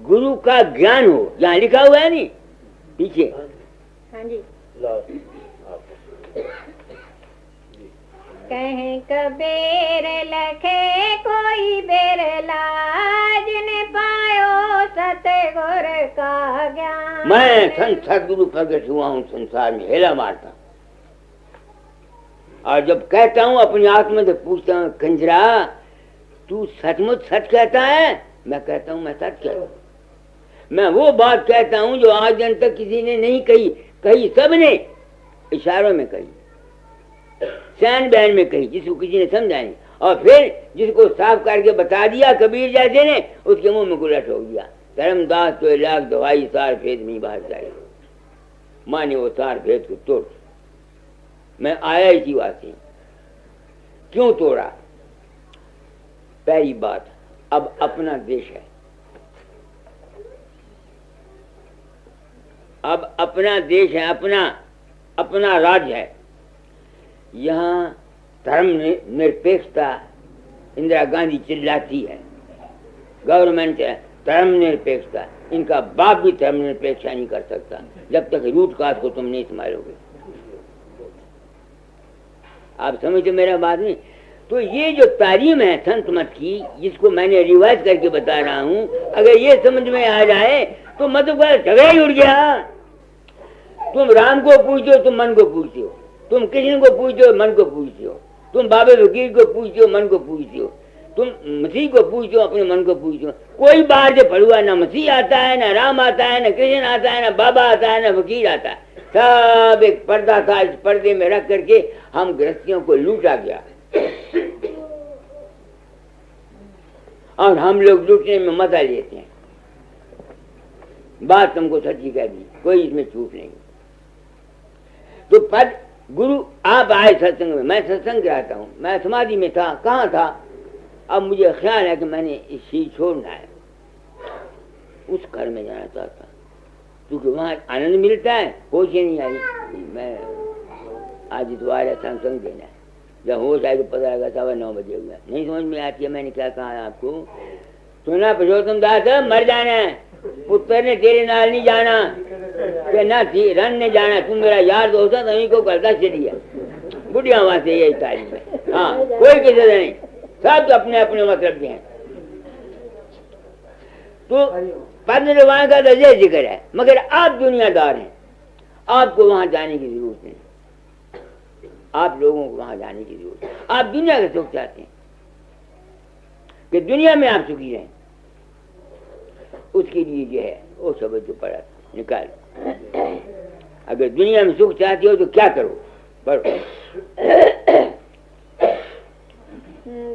गुरु का ज्ञान हो। यहाँ लिखा हुआ है नहीं पीछे। हाँ जी। कहीं कबीर लखे कोई बेरला, जिने पायो सतगुर का ज्ञान। मैं संत सदगुरु प्रकट हुआ हूँ संसार में, हेला मारता। और जब कहता हूँ अपनी आत्मा से पूछता हूँ, कंजरा तू सचमुच सच कहता है? मैं कहता हूँ मैं सच कहता हूँ। मैं वो बात कहता हूँ जो आज दिन तक किसी ने नहीं कही, कही सबने इशारों में कही, सैन बैन में कही, जिसको किसी ने समझा नहीं। और फिर जिसको साफ करके बता दिया कबीर जैसे ने, उसके मुंह में गुलट हो गया। धर्मदास तो लाख दवाई सार भेद नहीं बाहर जाए, माने वो सार भेद को तोड़। मैं आया इसी बात से। क्यों तोड़ा? पहली बात, अब अपना देश है, अब अपना देश है, अपना राज्य है। यहाँ धर्म निरपेक्षता इंदिरा गांधी चिल्लाती है, गवर्नमेंट है धर्म निरपेक्षता। इनका बाप भी धर्म निरपेक्षा नहीं कर सकता जब तक रूट काज को तुम नहीं संभालोगे। आप समझते मेरा बात नहीं? तो ये जो तालीम है संत मत की, जिसको मैंने रिवाइज करके बता रहा हूँ, अगर ये समझ में आ जाए तो मतलब झगड़ा ही उड़ गया। तुम राम को पूछते हो, तुम मन को पूछते हो। तुम कृष्ण को पूछते हो, मन को पूछते हो। तुम बाबे फकीर को पूछते हो, मन को पूछते हो। तुम मसीह को पूछते हो, अपने मन को पूछते हो। कोई बाहर से पढ़ुआ ना मसीह आता है, ना राम आता है, ना कृष्ण आता है, ना बाबा आता है, ना फकीर आता है। सब एक पर्दा था, इस पर्दे में रख करके हम गृहस्थियों को लूटा गया और हम लोग लूटने में मजा लेते हैं। बात तुमको सच्ची कह दी, कोई इसमें छूट नहीं। तो पद गुरु आप आए सत्संग में, मैं सत्संग कराता हूँ, मैं समाधि में था, कहाँ था? अब मुझे ख्याल है कि मैंने इस चीज छोड़ना है, उस घर में जाना चाहता, क्योंकि वहाँ आनंद मिलता है। होश ही नहीं आई, मैं आज इतवार सत्संग देना है। जब होश आए तो पता लगा 9:15 बजे हुआ। नहीं समझ में आती है मैंने क्या कहा है आपको सुना पुरुषोत्तम दास, मर जाना है, पुत्र ने तेरे नाल नहीं जाना, कि ना थी रन ने जाना, तुम मेरा यार दोस्त है, तुम्ही को करता चलिए। बुढ़िया वहां से यही तारीफ है। हाँ, कोई किसी से नहीं, सब तो अपने अपने मतलब के हैं। तो पद निर्वाण का दर्जे जिक्र है, मगर आप दुनियादार हैं, आपको वहां जाने की जरूरत नहीं। आप लोगों को वहां जाने की जरूरत है। आप दुनिया का सुख चाहते हैं कि दुनिया में आप सुखी रहें, उसके लिए जो है वो शब्द जो पढ़ा निकाल। अगर दुनिया में सुख चाहते हो तो क्या करो, पढ़ो।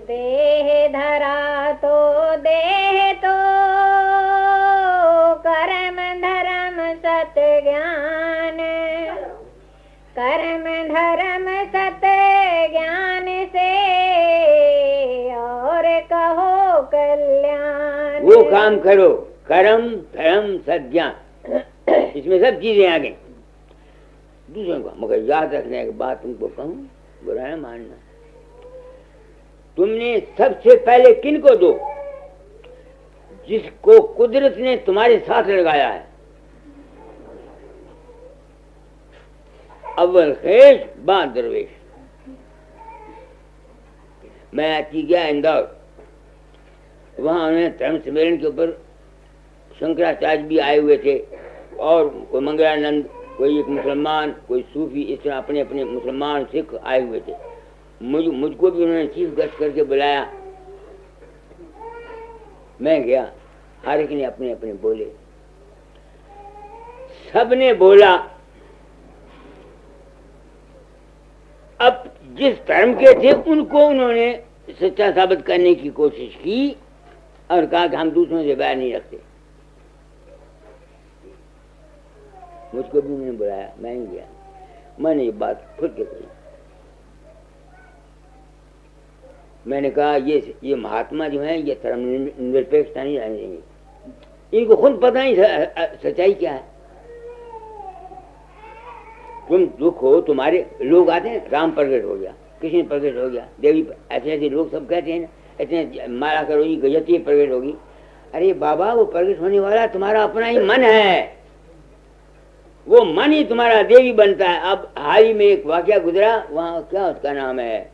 देह धरा तो देह तो कर्म धर्म सत ज्ञान, कर्म धर्म सत ज्ञान से और कहो कल्याण। वो काम करो, कर्म धर्म सत ज्ञान, इसमें सब चीजें आ गई। दूसरों को मगर याद रखने की बात तुमको कहूं, बुरा न मानना। तुमने सबसे पहले किन को दो? जिसको कुदरत ने तुम्हारे साथ लगाया है। अव्वल खेश बाद दरवेश। मैं आती गया इंदौर, वहां उन्हें धर्म सम्मेलन के ऊपर शंकराचार्य भी आए हुए थे, और कोई मंगलानंद, कोई एक मुसलमान, कोई सूफी, इस तरह अपने अपने मुसलमान सिख आए हुए थे। मुझको भी उन्होंने चीफ गेस्ट करके बुलाया। मैं गया, हर एक ने अपने अपने बोले, सबने बोला। अब जिस धर्म के थे उनको उन्होंने सच्चा साबित करने की कोशिश की और कहा कि हम दूसरों से बैर नहीं रखते। मुझको भी उन्होंने बुलाया, मैं ही गया। मैंने ये बात खुद के कही। मैंने कहा ये महात्मा जो है ये धर्म निरपेक्षता नहीं रहने देंगे। इनको खुद पता नहीं सच्चाई क्या है। तुम दुख हो, तुम्हारे लोग आते हैं, राम प्रकट हो गया, कृष्ण प्रकट हो गया, देवी, ऐसे ऐसे लोग सब कहते हैं ना, इतने मारा करोगी, गजती प्रकट होगी। अरे बाबा, वो प्रकट होने वाला तुम्हारा अपना ही मन है, वो मन ही तुम्हारा देवी बनता है। अब हाल ही में एक वाकया गुजरा, वहां क्या उसका नाम है,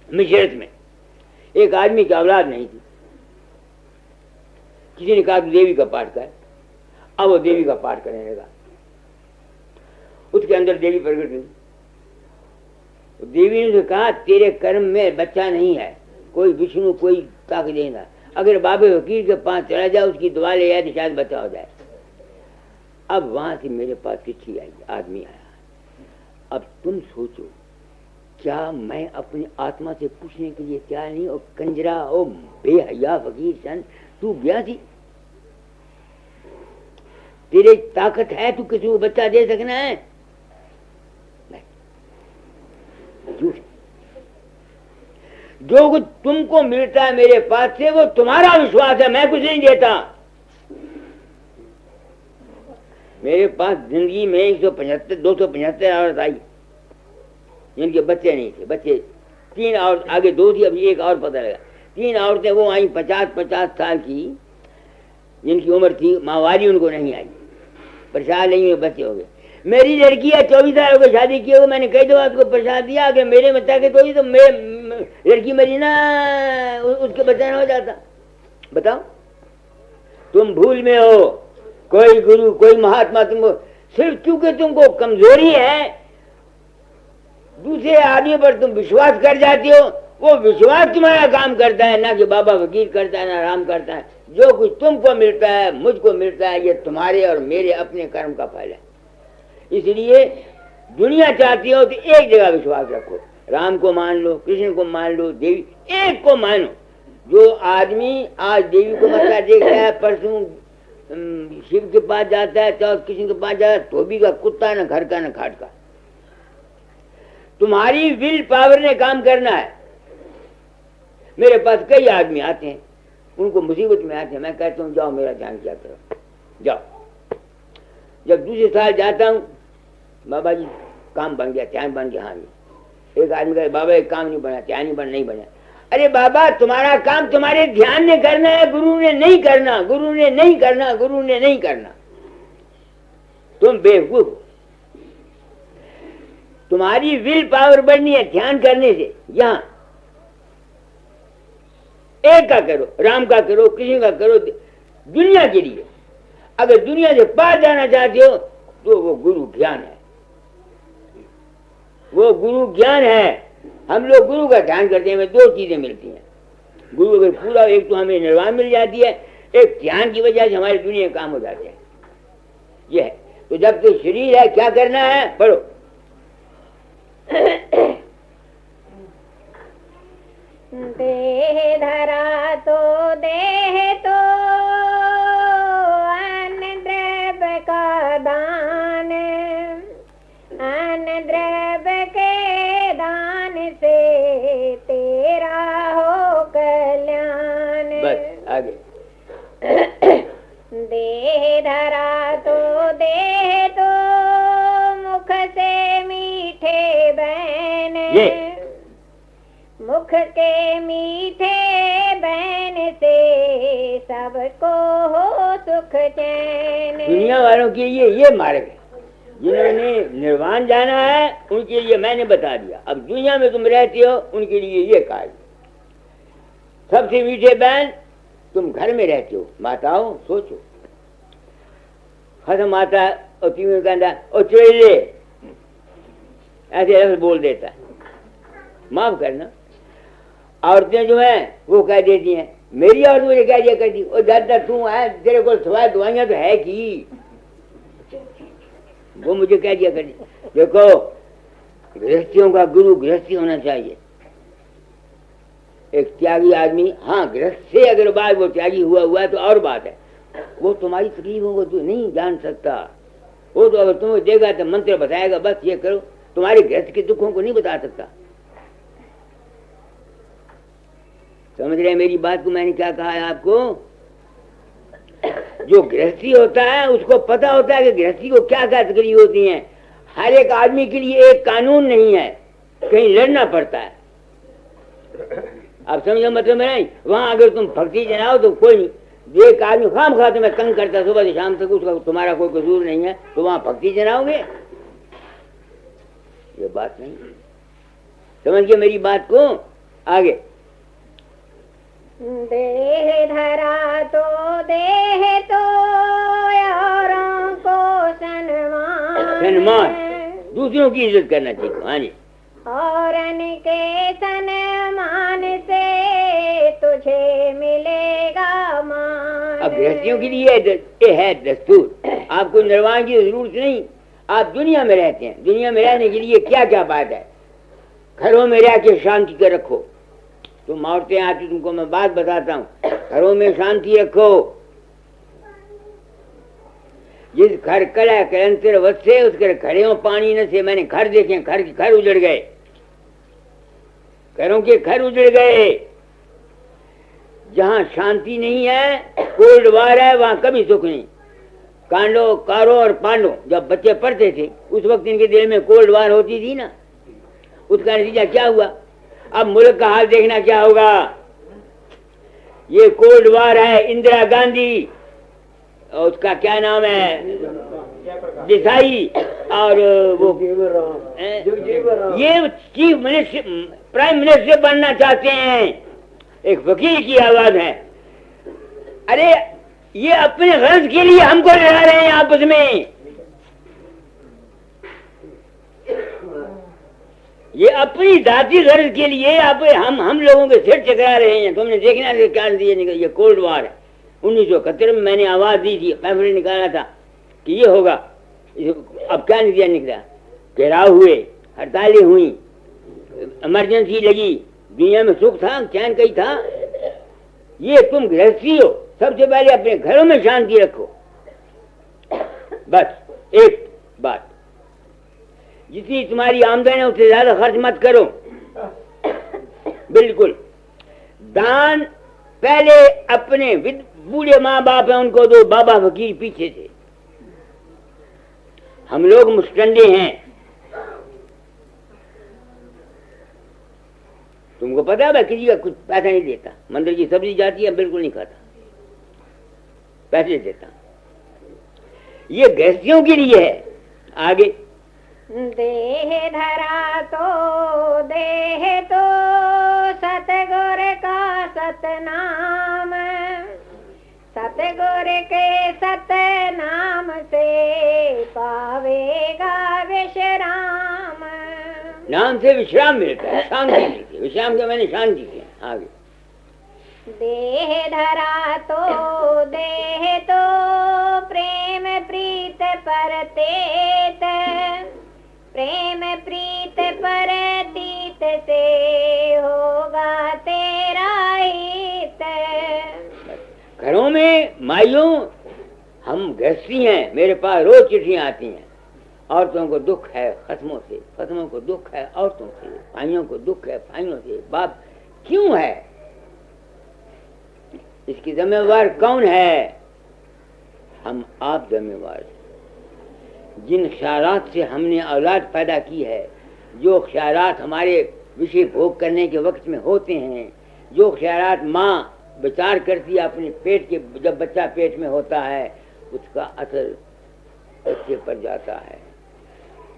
मिशरत में एक आदमी की औलाद नहीं थी। किसी ने कहा तू देवी का पाठ कर। अब वो देवी का पाठ करने लगा, उसके अंदर देवी प्रकट हुई। देवी ने उसे कहा तेरे कर्म में बच्चा नहीं है, कोई विष्णु कोई ताकत देना, अगर बाबे वकील के पास चला जाए, उसकी दुआ ले जाए तो शायद बच्चा हो जाए। अब वहां से मेरे पास चिट्ठी आई, आदमी आया। अब तुम सोचो, क्या मैं अपनी आत्मा से पूछने के लिए तैयार नहीं? और कंजरा, ओ बेहया फकीर सन, तू गया थी, तेरे ताकत है, तू किसी को बच्चा दे सकना है? झूठ। जो कुछ तुमको मिलता है मेरे पास से वो तुम्हारा विश्वास है, मैं कुछ नहीं देता। मेरे पास जिंदगी में 175 275 औरत आई जिनके बच्चे नहीं थे। बच्चे 3 और आगे 2 थी, अभी एक और पता लगा। 3 औरतें वो आई 50-50 साल की, जिनकी उम्र थी, माहवारी उनको नहीं आई, प्रसाद नहीं हुए, बच्चे हो गए। मेरी लड़की है 24 साल हो गए, शादी किए हुए, मैंने कई दफा उसको प्रसाद दिया, अगर मेरे में ताकत होगी तो लड़की मेरी ना उसके बच्चा ना हो जाता। बताओ, तुम भूल में हो, कोई गुरु कोई महात्मा तुमको, सिर्फ क्योंकि तुमको कमजोरी है, दूसरे आदमी पर तुम विश्वास कर जाती हो, वो विश्वास तुम्हारा काम करता है, ना कि बाबा वकील करता है, ना राम करता है। जो कुछ तुमको मिलता है, मुझको मिलता है, ये तुम्हारे और मेरे अपने कर्म का फल है। इसलिए दुनिया चाहती हो तो एक जगह विश्वास रखो, राम को मान लो, कृष्ण को मान लो, देवी एक को मानो। जो आदमी आज देवी को मत्था देखता है, परसों शिव के पास जाता है, तो कृष्ण के पास जाता है, धोबी का कुत्ता, न घर का न खाट का। तुम्हारी विल पावर ने काम करना है। मेरे पास कई आदमी आते हैं, उनको मुसीबत में आते हैं, मैं कहता हूँ जाओ मेरा ध्यान किया करो, जाओ। जब दूसरे साल जाता हूँ, बाबा जी काम बन गया, ध्यान बन गया। हाँ जी। एक आदमी कहे बाबा एक काम नहीं बना, ध्यान नहीं बना। अरे बाबा तुम्हारा काम तुम्हारे ध्यान ने करना है, गुरु ने नहीं करना, गुरु ने नहीं करना, गुरु ने नहीं करना। तुम बेवकूफ हो। तुम्हारी विल पावर बढ़नी है ध्यान करने से। यहां एक का करो, राम का करो, कृष्ण का करो, दुनिया के लिए। अगर दुनिया से पार जाना चाहते हो तो वो गुरु ज्ञान है, वो गुरु ज्ञान है। हम लोग गुरु का ध्यान करते हैं, हमें दो चीजें मिलती हैं। गुरु अगर पूरा, एक तो हमें निर्वाण मिल जाती है, एक ध्यान की वजह से हमारी दुनिया काम हो जाते हैं। ये है। तो जब तो शरीर है, क्या करना है? पढ़ो। देह धरा तो देह तो अन्न द्रव्य का दान, अन्न द्रव्य के दान से तेरा हो कल्याण। बस आगे। देह धरा तो देह तो मुख से मीठे बैन, मुख के मीठे बैन से सबको हो सुख चैन। दुनिया वालों के लिए ये मार्ग है, जिन्होंने निर्वाण जाना है उनके लिए मैंने बता दिया। अब दुनिया में तुम रहते हो उनके लिए ये कार्य। सबसे मीठे बैन, तुम घर में रहते हो, माताओं सोचो, खत्म आता और तीन कहता और चले ऐसे लफ्ज बोल देता है, माफ करना। औरतें जो हैं वो कह देती हैं, मेरी औरत मुझे कह दिया करती, और ज्यादा तू है, तेरे को सवाल दवाइयां तो है कि, वो मुझे कह दिया करती। देखो गृहस्थियों का गुरु गृहस्थी होना चाहिए। एक त्यागी आदमी, हाँ गृहस्थ से अगर बात वो त्यागी हुआ है तो और बात है, वो तुम्हारी तकलीफों को तो नहीं जान सकता। वो तो अगर तुम्हें देगा तो मंत्र बताएगा, बस ये करो, तुम्हारे गृहस्थ के दुखों को नहीं बता सकता। समझ रहे मेरी बात को? मैंने क्या कहा है आपको? जो गृहस्थी होता है उसको पता होता है कि गृहस्थी को क्या क्या तकलीफ होती है। हर एक आदमी के लिए एक कानून नहीं है, कहीं लड़ना पड़ता है। आप समझो मतलब नहीं? वहां अगर तुम भक्ति जनाओ तो कोई नहीं, एक आदमी खाम खा तुम्हें तंग करता सुबह से शाम तक, उसका तुम्हारा कोई कसूर नहीं है, तो वहां भक्ति जनाओगे? ये बात नहीं। समझ गए मेरी बात को? आगे। देह धरा तो देह तो औरों को सन्मान, दूसरों की इज्जत करना चाहिए। हाँ जी। औरन के सन्मान से तुझे मिलेगा मान। अब गृहस्थियों के लिए ये है दस्तूर, आपको निर्वाण की जरूरत नहीं। आप दुनिया में रहते हैं, दुनिया में रहने के लिए क्या क्या बात है? घरों में रह के शांति कर रखो। तुम औरतें आती, तुमको मैं बात बताता हूँ, घरों में शांति रखो। जिस घर कला कलंतर वसे उस घर घड़े पानी न से। मैंने घर देखे, घर उजड़ गए, घरों के घर उजड़ गए। जहाँ शांति नहीं है, कोल्ड वार है, वहां कभी सुख नहीं। कांडो कारो और पांडो जब बच्चे पढ़ते थे उस वक्त इनके दिल में कोल्ड वार होती थी ना, उसका नतीजा क्या हुआ? अब मुल्क का हाल देखना क्या होगा। ये कोल्ड वार है, इंदिरा गांधी और उसका क्या नाम है, देसाई, और वो ये चीफ मिनिस्टर, प्राइम मिनिस्टर बनना चाहते हैं। एक वकील की आवाज है। अरे ये अपने गर्ज के लिए हमको लड़ा रहे हैं आपस में। ये अपनी जाति गर्ज के लिए आप हम लोगों के सिर चकरा रहे हैं। तुमने देखना क्या ये कोल्ड वार है। 1971 में मैंने आवाज दी थी, पैम्फलेट निकाला था कि ये होगा। अब क्या नतीजा निकला? घेराव हुए, हड़तालें हुई, इमरजेंसी लगी, दुनिया में सुख था, चैन कहीं था। ये तुम गृहस्थी हो, सबसे पहले अपने घरों में शांति रखो। बस एक बात, जितनी तुम्हारी आमदनी है उससे ज्यादा खर्च मत करो। बिल्कुल। दान पहले अपने बूढ़े माँ बाप है उनको दो, बाबा फकीर पीछे से। हम लोग मुस्टंडे हैं। तुमको पता है मैं किसी का कुछ पैसा नहीं देता, मंदिर की सब्जी जाती है बिल्कुल नहीं खाता, पैसे देता। ये गृहस्थियों के लिए है। आगे देह धरा तो सतगुर का सतनाम, सतगुर के सतनाम से पावेगा विश्राम। नाम से विश्राम मिलता है, शांति मिलती है। विश्राम के मैंने शांति किया। आगे देह धरा तो प्रेम प्रीत परतेत, प्रेम प्रीत परतीत से होगा तेरा हित। घरों में माइयों हम गृहस्थी हैं, मेरे पास रोज चिट्ठियां आती हैं। औरतों को दुख है खत्मों से, खत्मों को दुख है औरतों से, भाइयों को दुख है भाइयों से। बाप क्यों है? इसकी जिम्मेवार कौन है? हम आप जिम्मेवार। जिन ख्यालात से हमने औलाद पैदा की है, जो ख्यालात हमारे विषय भोग करने के वक्त में होते हैं, जो ख्यालात माँ विचार करती है अपने पेट के, जब बच्चा पेट में होता है उसका असर बच्चे पर जाता है।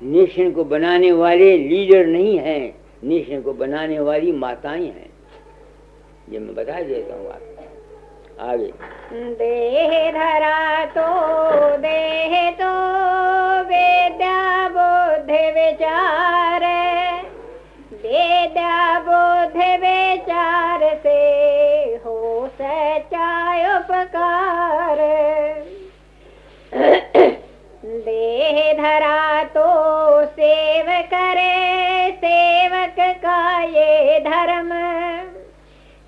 नेशन को बनाने वाले लीडर नहीं हैं, नेशन को बनाने वाली माताएं हैं। ये मैं बता देता हूँ आपको। आगे देह धरा तो वेद्या बुद्धि विचार, वेद्या बुद्धि विचार से हो सच्चा उपकार। देह धरा तो सेव करे सेवक का ये धर्म,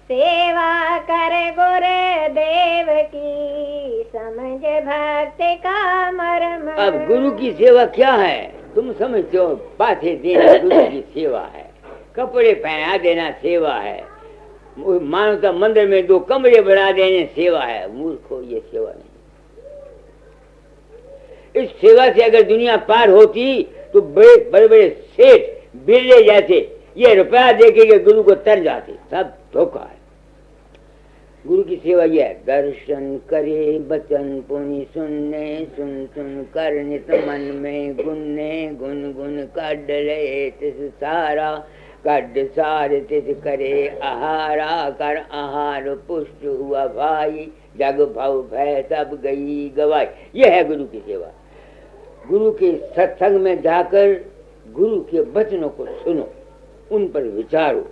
सेवा कर गुर देव की समझ भक्ति का मर्म। अब गुरु की सेवा क्या है तुम समझते हो? पाथे देना गुरु की सेवा है, कपड़े पहना देना सेवा है, मानवता मंदिर में 2 कमरे बढ़ा देने सेवा है। मूर्खो, ये सेवा नहीं। इस सेवा से अगर दुनिया पार होती तो बड़े बड़े सेठ बिरले जैसे ये रुपया देके के गुरु को तर जाते। सब धोखा है। गुरु की सेवा यह है, दर्शन करे बचन पुनि सुनने, सुन सुन कर नित मन में गुनने, गुन गुन काढ़ ले तिस सारा, काढ़ सार तिस करे आहारा, कर आहार पुष्ट हुआ भाई, जग भव भय सब गई गवाई। यह है गुरु की सेवा। गुरु के सत्संग में जाकर गुरु के वचनों को सुनो, उन पर विचारो,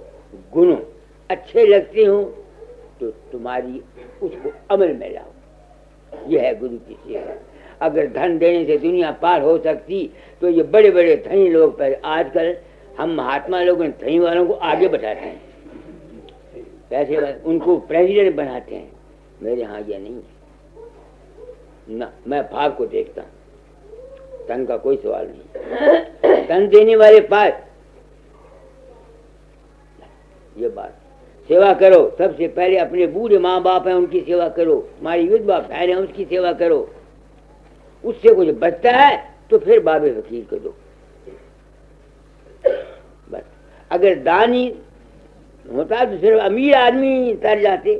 गुनो। अच्छे लगते हो तो तुम्हारी उसको अमल में लाओ। यह है गुरु की सेवा। अगर धन देने से दुनिया पार हो सकती तो ये बड़े बड़े धनी लोग, पर आजकल हम महात्मा लोग धनी वालों को आगे बढ़ाते हैं, पैसे उनको प्रेसिडेंट बनाते हैं। मेरे यहाँ यह नहीं है ना। मैं भाव को देखता हूँ, धन का कोई सवाल नहीं। धन देने वाले पास ये बात, सेवा करो। सबसे पहले अपने बूढ़े माँ बाप हैं उनकी सेवा करो, हमारी विधवा बहन है उसकी सेवा करो। उससे कुछ बचता है तो फिर बाबे फकीर को दो। बस अगर दानी होता तो सिर्फ अमीर आदमी तर जाते।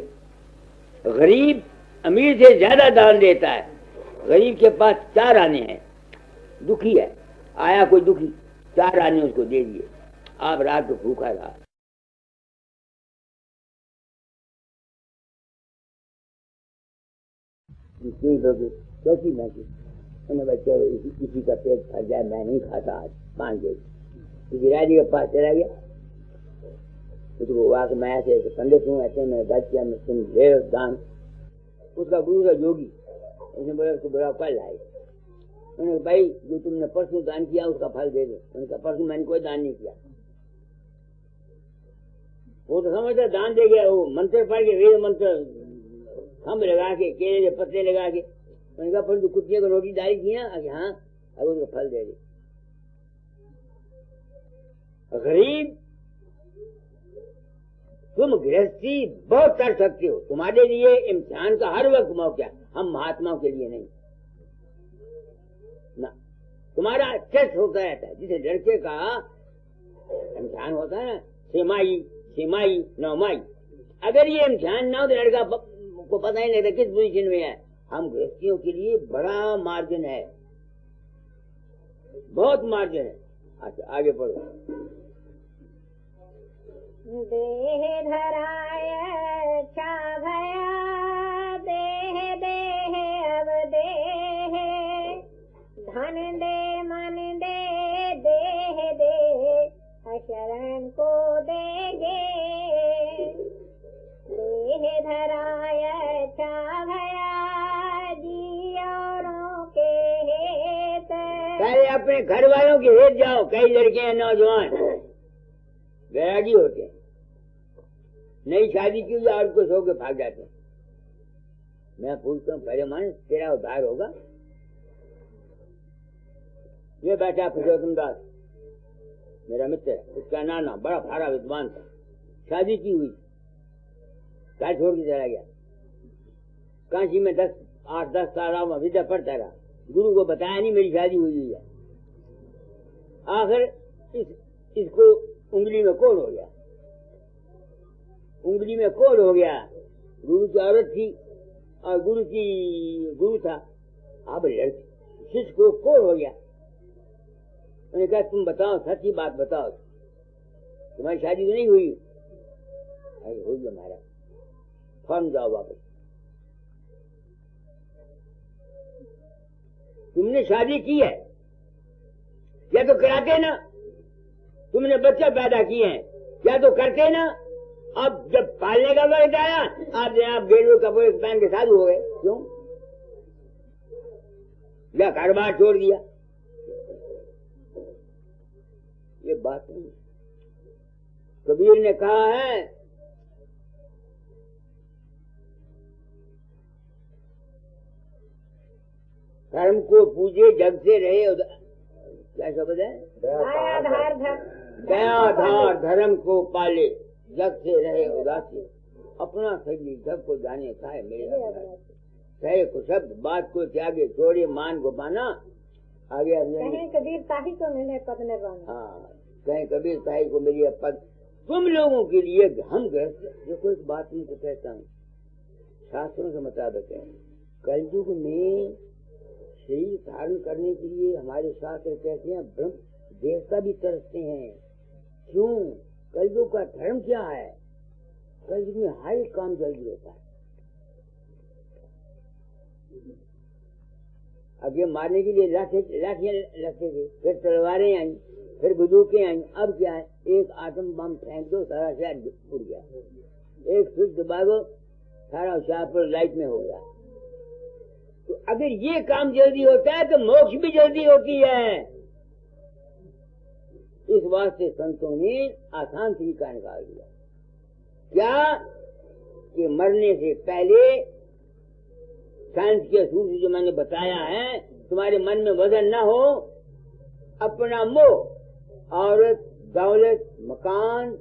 गरीब अमीर से ज्यादा दान देता है। गरीब के पास 4 आने हैं, दुखी है, आया कोई दुखी, 4 आने उसको दे दिए। आप रात को भूखा रहा। चौथी मैगी इसी का पेट भर जाए, मैं नहीं खाता आज 5 दिन। किसी राजी के पास चला गया, उसको वाक माया से पंडित हूँ, ऐसे मैं बात किया, मैं तुम ले दान। उसका गुरु का योगी उसने बोला उसको बड़ा फल आए। उन्होंने भाई जो तुमने परसों दान किया उसका फल दे दो। उनका परसों मैंने कोई दान नहीं किया। वो तो समझता दान दे गया, वो मंत्र पढ़ के वेद मंत्र खम्भ लगा के केले के पत्ते लगा के, उनका परंतु कुत्ते को रोटी डाली किया। हाँ, अब उसका फल दे दे। गरीब तुम गृहस्थी बहुत कर सकते हो, तुम्हारे लिए इम्तिहान का हर वक्त मौका। हम महात्माओं के लिए नहीं ना। तुम्हारा टेस्ट होता रहता है, जिसे लड़के का इम्तिहान होता है ना, 6 माही सिमाई नौमाई। अगर ये ध्यान ना हो तो लड़का को पता ही नहीं था किस पोजीशन में है। हम गृहस्थियों के लिए बड़ा मार्जिन है, बहुत मार्जिन है। अच्छा आगे पढ़ो। देह धराय छा भया, देह देह अब देह, धन दे मन दे देह दे, शरण को देगे। देह धराय छा भया, जियोरों के हेत। पहले अपने घर वालों के हेत जाओ। कई लड़के हैं नौजवान वैरागी होते हैं, नई शादी की और कुछ होकर भाग जाते हैं। मैं पूछता हूँ पहले माने तेरा उद्धार होगा? ये बैठा पुरुषोत्तम दास मेरा मित्र है, उसका नाना बड़ा भारा विद्वान था, शादी की हुई, घर छोड़ के चला गया। काशी में 8-10 साल विद्या पढ़ता रहा, गुरु को बताया नहीं मेरी शादी हुई है। आखिर इसको उंगली में कोड़ हो गया, उंगली में कोड़ हो गया। गुरु की औरत थी और गुरु था। अब शिष्य को कोड़ हो गया। मैंने कहा तुम बताओ, सच्ची बात बताओ, तुम्हारी शादी तो नहीं हुई? अरे हो गया महाराज, फॉर्म जाओ वापस। तुमने शादी की है या तो कराते ना, तुमने बच्चे पैदा किए हैं या तो करते ना। अब जब पालने का वक्त आया आप गेरुए कपड़े पहन के साधु हो गए, क्यों? या कारोबार छोड़ दिया? ये बात नहीं। कबीर ने कहा है धर्म को पूजे जग से रहे, क्या शब्द है? दयाधार धर्म को पाले जग से रहे उदासी, अपना शरीर जग को जाने चाहे मेरे कहे को शब्द बात को त्यागे, छोड़े मान को पाना। आगे कहीं कबीर ताही को मिले पद निर्वाण। हाँ, कहीं कबीर ताही को मिले पद। तुम लोगों के लिए हम देखो एक बात तुमको कहता हूँ, शास्त्रों के मुताबिक है, कलयुग में शरीर धारण करने के लिए हमारे शास्त्र कहते हैं ब्रह्म देवता भी तरसते हैं। क्यों? कलयुग का धर्म क्या है? कलयुग में हर एक काम जल्दी होता है। अब ये मारने के लिए लाठियां लगते थे, फिर तलवारें आई, फिर बंदूकें आई। अब क्या है? एक आटम बम फेंक दो, सारा शहर उड़ गया। एक स्विच दबा दो, सारा शाहपुर लाइट में हो गया। तो अगर ये काम जल्दी होता है तो मोक्ष भी जल्दी होती है। इस वास्ते संतों ने आसान तरीका निकाल दिया। क्या कि मरने से पहले साइंस के असूल से जो मैंने बताया है, तुम्हारे मन में वजन न हो, अपना मोह, औरत, दौलत, मकान,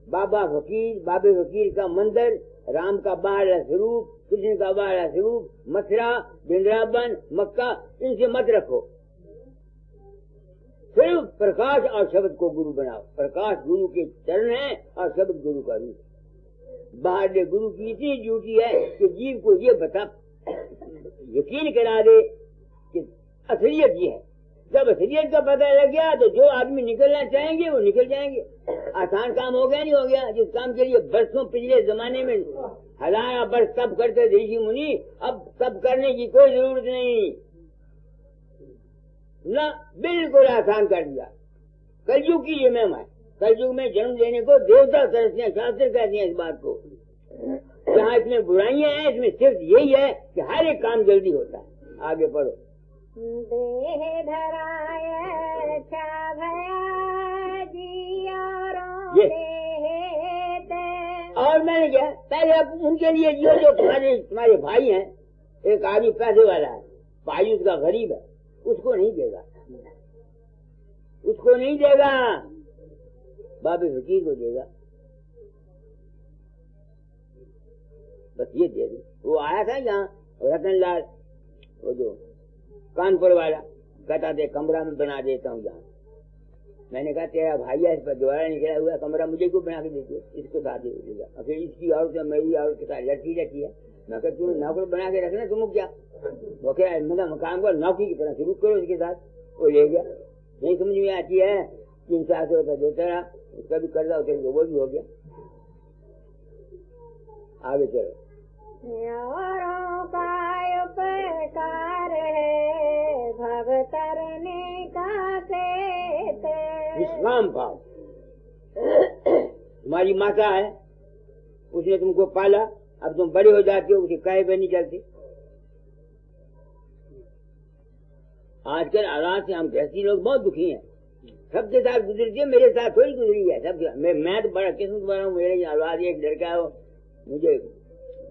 बाबा फकीर का मंदिर, राम का बाहर स्वरूप, कृष्ण का बाहर स्वरूप, मथुरा, वृंदावन, मक्का, इनसे मत रखो। सिर्फ प्रकाश और शब्द को गुरु बनाओ। प्रकाश गुरु के चरण है और शब्द गुरु का रूप। बाहर गुरु की इतनी ड्यूटी है कि जीव को ये बता यकीन करा दे कि असलियत ये है। जब असलियत का पता लग गया तो जो आदमी निकलना चाहेंगे वो निकल जाएंगे। आसान काम हो गया नहीं हो गया? जिस काम के लिए बरसों पिछले जमाने में 1000 वर्ष तप करते थे ऋषि मुनि, अब तप करने की कोई जरूरत नहीं ना, बिल्कुल आसान कर दिया। कलयुग की ये महिमा है। कलयुग में जन्म लेने को देवता तरसते हैं, शास्त्र कहते हैं इस बात को। जहाँ इसमें बुराइयां हैं, इसमें सिर्फ यही है कि हर एक काम जल्दी होता है। आगे पढ़ो। देह धराय छा भया, जियोरों के हेत। और मैंने क्या पहले अब उनके लिए जो तुम्हारे भाई हैं, एक आदमी पैसे वाला है, भाई उसका गरीब है, उसको नहीं देगा, उसको नहीं देगा, बाबे फकीर को देगा। बस ये दे दे। वो आया था यहाँ रतनलाल, वो जो कानपुर वाला, कहता थे कमरा में बना देता हूँ जहाँ, मैंने कहा तेरा भाई इस पर दोबारा निकला हुआ कमरा मुझे क्यों बना के देती है, इसको साथ दे देगा। फिर इसकी औरत है मेरी औरत के साथ लड़की रहती है। मैं कहता तू नौकर बना के रखना, तुम क्या वो क्या मतलब काम को नौकरी की तरह शुरू करो इसके साथ। वो ले गया, नहीं समझ में आती है, 300-400 रुपये देता रहा, उसका भी कर्जा उतर गया, वो भी हो गया। आगे चलो। औरों का उपकार है भव तरने का खेत। विश्राम भाव। तुम्हारी माता है, उसने तुमको पाला, अब तुम बड़े हो जाते हो, उसे कहे पे नहीं चलते। आजकल आराम से हम गृहस्थी लोग बहुत दुखी हैं, सबके साथ गुजरती है, मेरे साथ थोड़ी गुजरी है। सब मैं तो बड़ा किस्मत वाला हूँ, मेरे औलाद एक लड़का हो, मुझे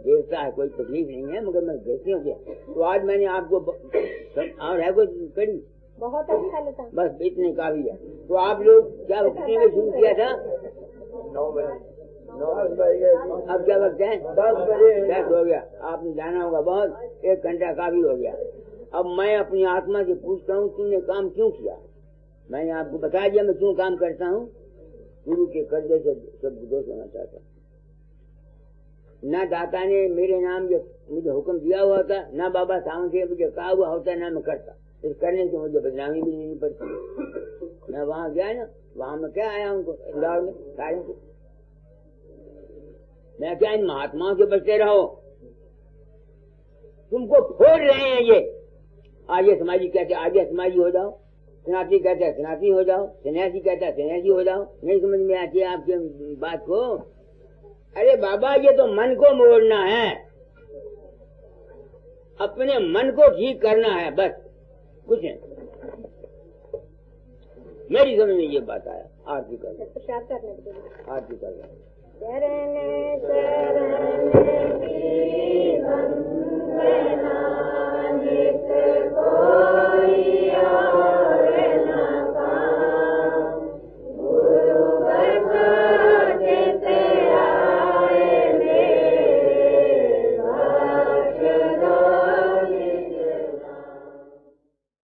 देखता है, कोई तकलीफ नहीं है, मगर मैं गृहस्थी हूँ। तो आज मैंने आपको और है कोई कड़ी बहुत अच्छा लगता, बस इतने काफी है। तो आप लोग क्या कितने में शुरू किया था? 9 बजे। अब क्या वक्त है? 10 बजे। 10 हो गया। आपने जाना होगा बहुत, 1 घंटा काफी हो गया। अब मैं अपनी आत्मा से पूछता हूँ, तुमने काम क्यों किया? मैंने आपको बता दिया मैं क्यों काम करता हूँ। गुरु के कर्जे से सब दोष होना चाहता। न दाता ने मेरे नाम जो मुझे हुक्म दिया हुआ था, न बाबा साहब से मुझे कहा हुआ होता, न मैं करता। इस करने से मुझे बदनामी भी नहीं पड़ती। मैं वहाँ गया ना, वहाँ मैं क्या आया उनको इंदौर में सारे से, मैं क्या इन महात्माओं से बचते रहो, तुमको फोड़ रहे हैं ये। आर्य समाजी कहते आर्य समाजी हो जाओ, सनातनी कहते हैं सनातनी हो जाओ, सन्यासी कहता है सन्यासी हो जाओ। नहीं समझ में आती है आपकी बात को? अरे बाबा ये तो मन को मोड़ना है, अपने मन को ठीक करना है, बस कुछ नहीं। मेरी समझ में ये बात आया। आरती कर, प्रचार करने के लिए आरती कर।